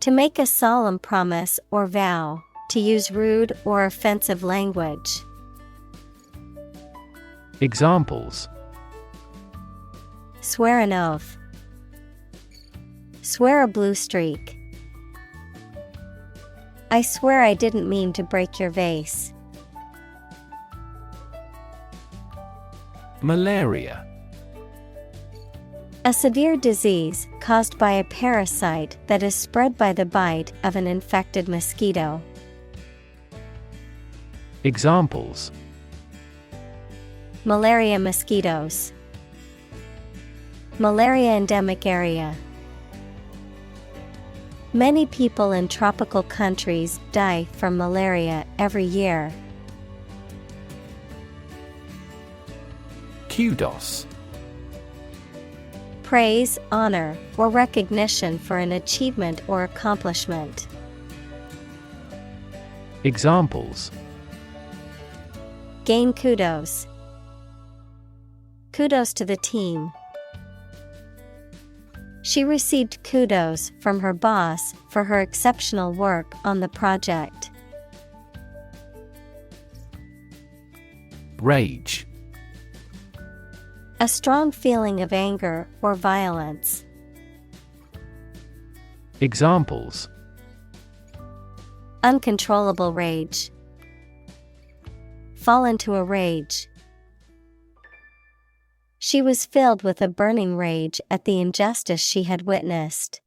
To make a solemn promise or vow, to use rude or offensive language. Examples: Swear an oath. Swear a blue streak. I swear I didn't mean to break your vase. Malaria. A severe disease caused by a parasite that is spread by the bite of an infected mosquito. Examples: Malaria mosquitoes. Malaria endemic area. Many people in tropical countries die from malaria every year. Kudos. Praise, honor, or recognition for an achievement or accomplishment. Examples: Gain kudos. Kudos to the team. She received kudos from her boss for her exceptional work on the project. Rage. A strong feeling of anger or violence. Examples: Uncontrollable rage. Fall into a rage. She was filled with a burning rage at the injustice she had witnessed.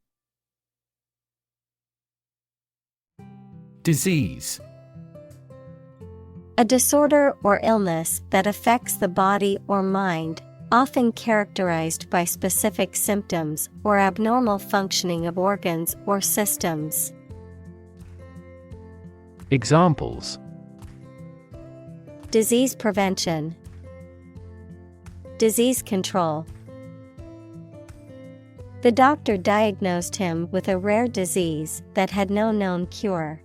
Disease. A disorder or illness that affects the body or mind, often characterized by specific symptoms or abnormal functioning of organs or systems. Examples: Disease prevention. Disease control. The doctor diagnosed him with a rare disease that had no known cure.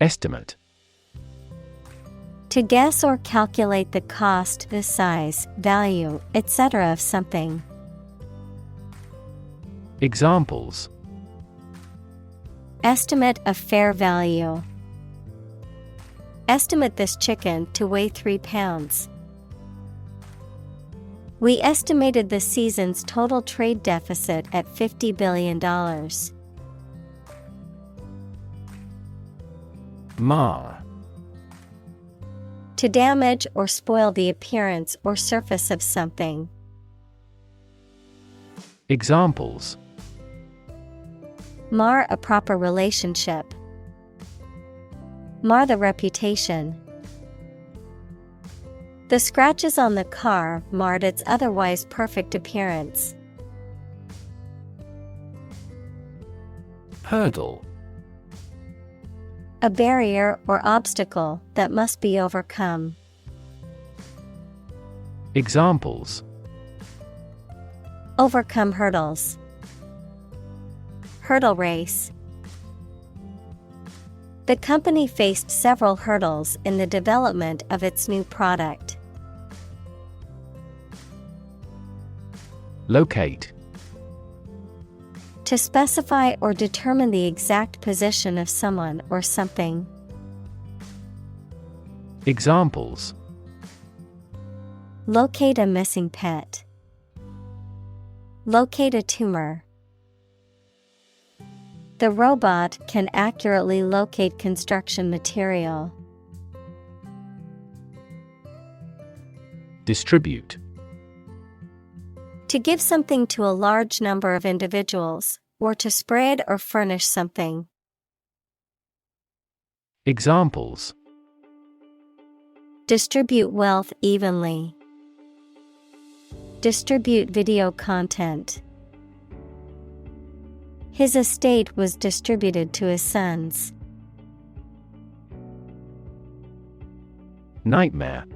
Estimate. To guess or calculate the cost, the size, value, etc. of something. Examples: Estimate of fair value. Estimate this chicken to weigh 3 pounds. We estimated the season's total trade deficit at $50 billion. Mar. To damage or spoil the appearance or surface of something. Examples: Mar a proper relationship. Mar the reputation. The scratches on the car marred its otherwise perfect appearance. Hurdle. A barrier or obstacle that must be overcome. Examples: Overcome hurdles. Hurdle race. The company faced several hurdles in the development of its new product. Locate. To specify or determine the exact position of someone or something. Examples: Locate a missing pet. Locate a tumor. The robot can accurately locate construction material. Distribute. To give something to a large number of individuals, or to spread or furnish something. Examples: Distribute wealth evenly. Distribute video content. His estate was distributed to his sons. Nightmare.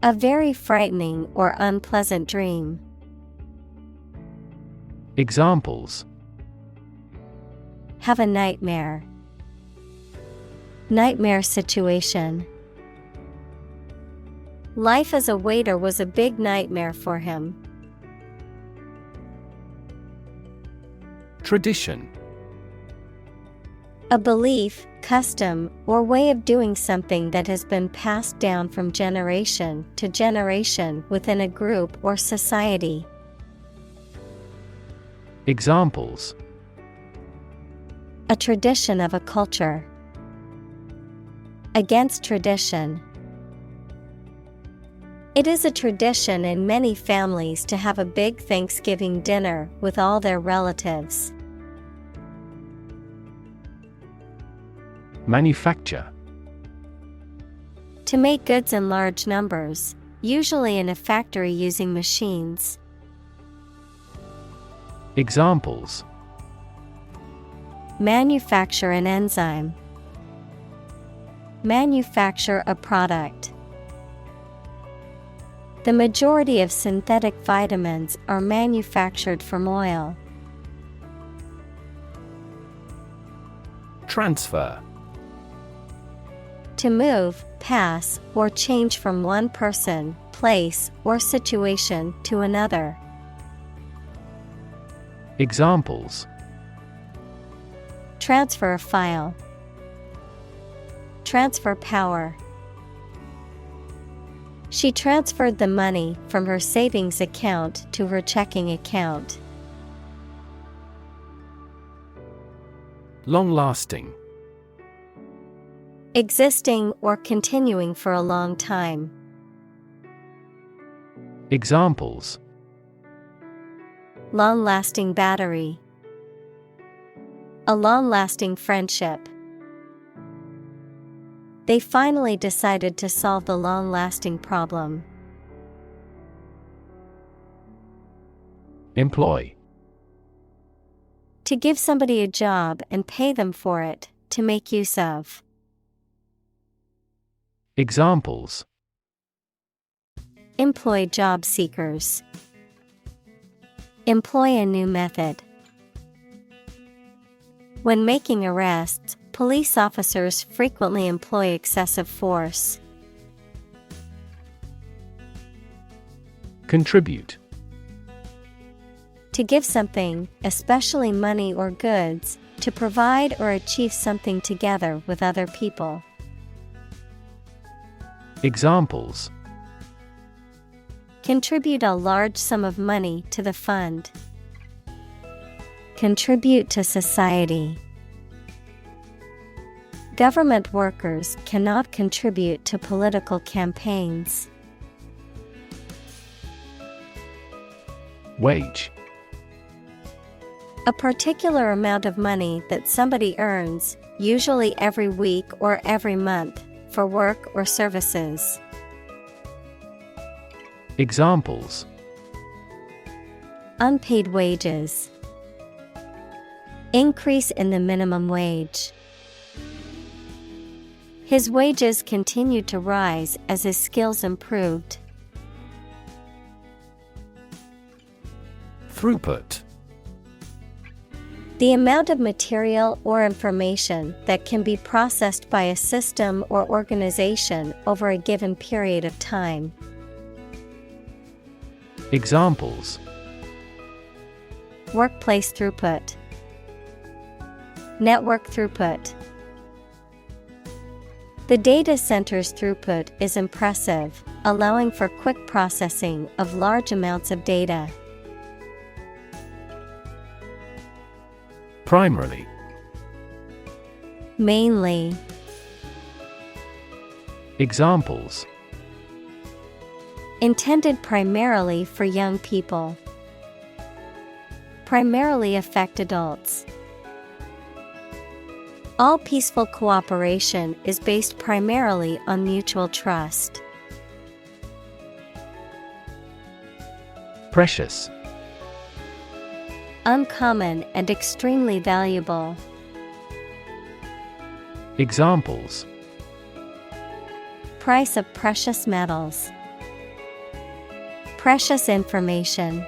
A very frightening or unpleasant dream. Examples: Have a nightmare. Nightmare situation. Life as a waiter was a big nightmare for him. Tradition. A belief, custom, or way of doing something that has been passed down from generation to generation within a group or society. Examples: A tradition of a culture. Against tradition. It is a tradition in many families to have a big Thanksgiving dinner with all their relatives. Manufacture. To make goods in large numbers, usually in a factory using machines. Examples: Manufacture an enzyme. Manufacture a product. The majority of synthetic vitamins are manufactured from oil. Transfer. To move, pass, or change from one person, place, or situation to another. Examples: Transfer a file. Transfer power. She transferred the money from her savings account to her checking account. Long-lasting. Existing or continuing for a long time. Examples: Long-lasting battery. A long-lasting friendship. They finally decided to solve the long-lasting problem. Employ. To give somebody a job and pay them for it, to make use of. Examples: Employ job seekers. Employ a new method. When making arrests, police officers frequently employ excessive force. Contribute. To give something, especially money or goods, to provide or achieve something together with other people. Examples: Contribute a large sum of money to the fund. Contribute to society. Government workers cannot contribute to political campaigns. Wage. A particular amount of money that somebody earns, usually every week or every month, for work or services. Examples: Unpaid wages. Increase in the minimum wage. His wages continued to rise as his skills improved. Throughput. The amount of material or information that can be processed by a system or organization over a given period of time. Examples: Workplace throughput, network throughput. The data center's throughput is impressive, allowing for quick processing of large amounts of data. Primarily. Mainly. Examples: Intended primarily for young people. Primarily affect adults. All peaceful cooperation is based primarily on mutual trust. Precious. Uncommon and extremely valuable. Examples: Price of precious metals. Precious information.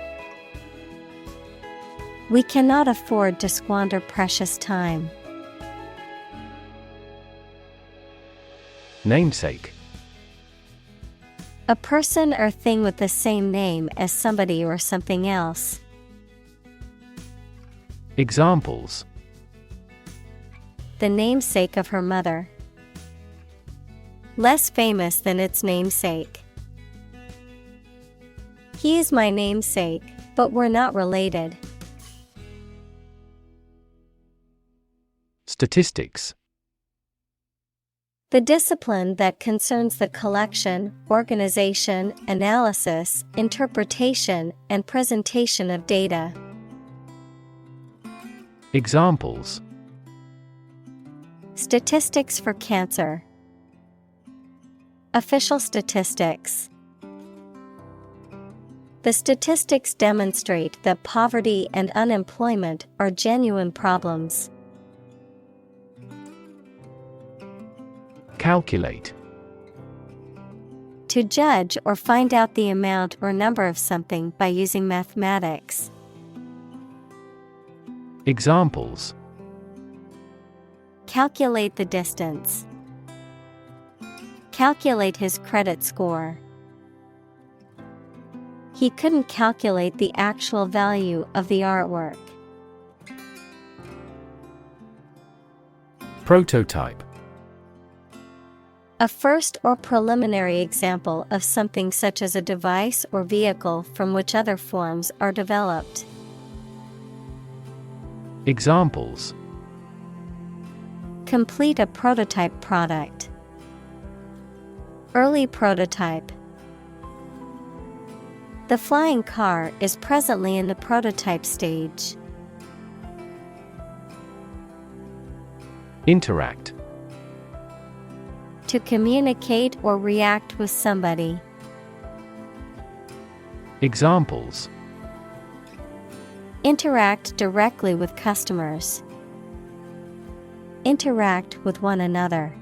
We cannot afford to squander precious time. Namesake. A person or thing with the same name as somebody or something else. Examples: The namesake of her mother. Less famous than its namesake. He is my namesake, but we're not related. Statistics. The discipline that concerns the collection, organization, analysis, interpretation, and presentation of data. Examples: Statistics for cancer. Official statistics. The statistics demonstrate that poverty and unemployment are genuine problems. Calculate. To judge or find out the amount or number of something by using mathematics. Examples: Calculate the distance. Calculate his credit score. He couldn't calculate the actual value of the artwork. Prototype. A first or preliminary example of something such as a device or vehicle from which other forms are developed. Examples: Complete a prototype product. Early prototype. The flying car is presently in the prototype stage. Interact. To communicate or react with somebody. Examples: Interact directly with customers. Interact with one another.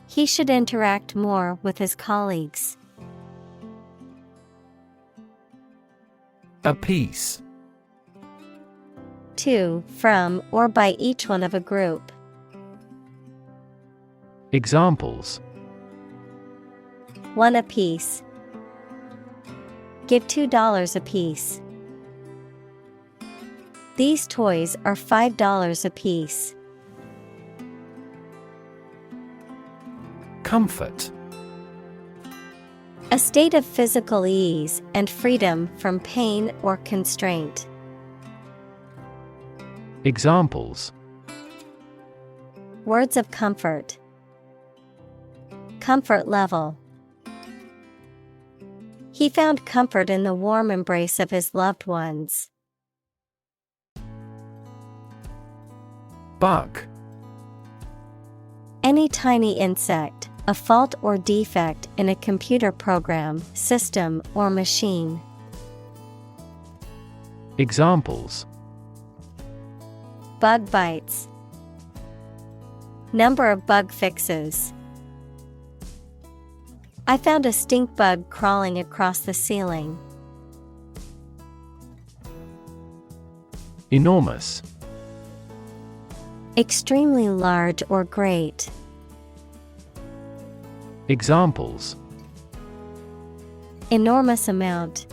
He should interact more with his colleagues. Apiece. To, from, or by each one of a group. Examples: One apiece. Give $2 apiece. These toys are $5 apiece. Comfort. A state of physical ease and freedom from pain or constraint. Examples: Words of comfort. Comfort level. He found comfort in the warm embrace of his loved ones. Bug. Any tiny insect, a fault or defect in a computer program, system, or machine. Examples: Bug bites. Number of bug fixes. I found a stink bug crawling across the ceiling. Enormous. Extremely large or great. Examples: Enormous amount.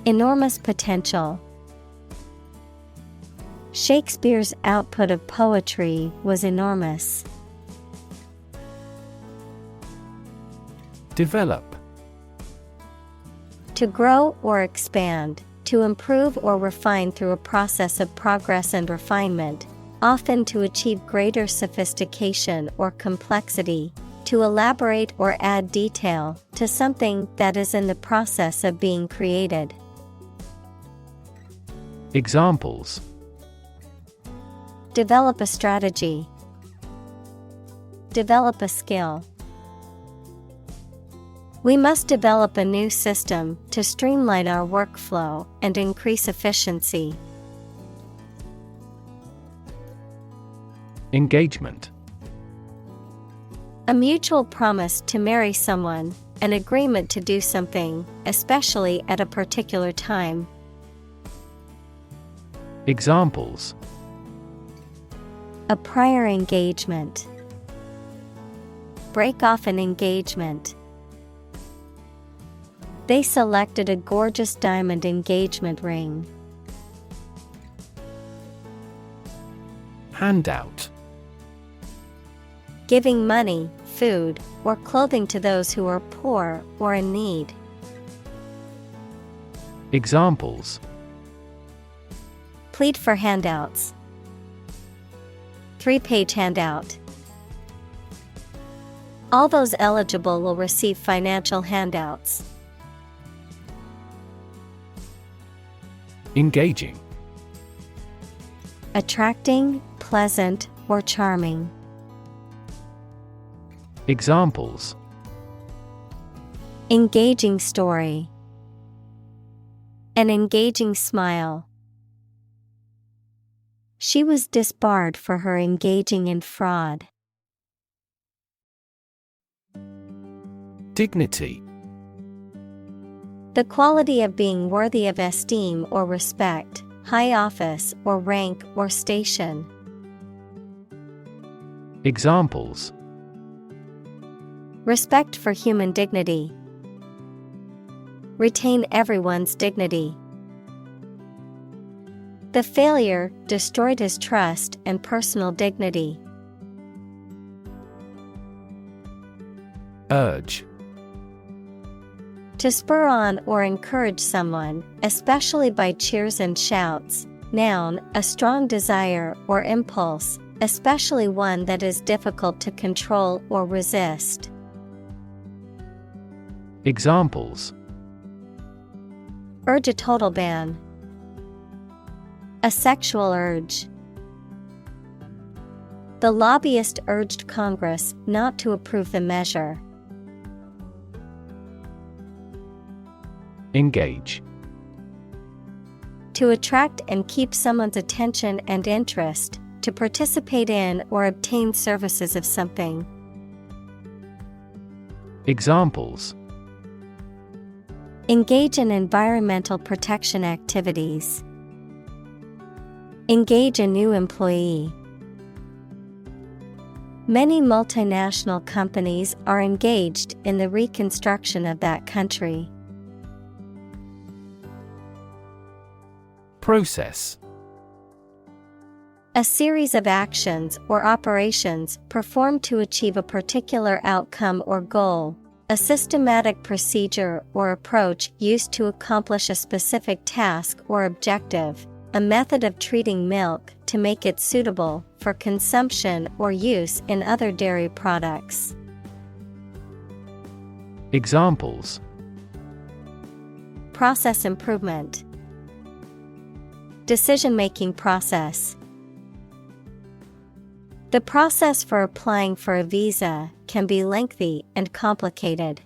Enormous potential. Shakespeare's output of poetry was enormous. Develop. To grow or expand, to improve or refine through a process of progress and refinement, often to achieve greater sophistication or complexity, to elaborate or add detail to something that is in the process of being created. Examples: Develop a strategy. Develop a skill. We must develop a new system to streamline our workflow and increase efficiency. Engagement. A mutual promise to marry someone, an agreement to do something, especially at a particular time. Examples: A prior engagement. Break off an engagement. They selected a gorgeous diamond engagement ring. Handout. Giving money, food, or clothing to those who are poor or in need. Examples: Plead for handouts. 3-page handout. All those eligible will receive financial handouts. Engaging. Attracting, pleasant, or charming. Examples: Engaging story. An engaging smile. She was disbarred for her engaging in fraud. Dignity. The quality of being worthy of esteem or respect, high office or rank or station. Examples: Respect for human dignity. Retain everyone's dignity. The failure destroyed his trust and personal dignity. Urge. To spur on or encourage someone, especially by cheers and shouts. Noun, a strong desire or impulse, especially one that is difficult to control or resist. Examples: Urge a total ban. A sexual urge. The lobbyist urged Congress not to approve the measure. Engage. To attract and keep someone's attention and interest, to participate in or obtain services of something. Examples: Engage in environmental protection activities. Engage a new employee. Many multinational companies are engaged in the reconstruction of that country. Process. A series of actions or operations performed to achieve a particular outcome or goal. A systematic procedure or approach used to accomplish a specific task or objective. A method of treating milk to make it suitable for consumption or use in other dairy products. Examples: Process improvement. Decision-making process. The process for applying for a visa can be lengthy and complicated.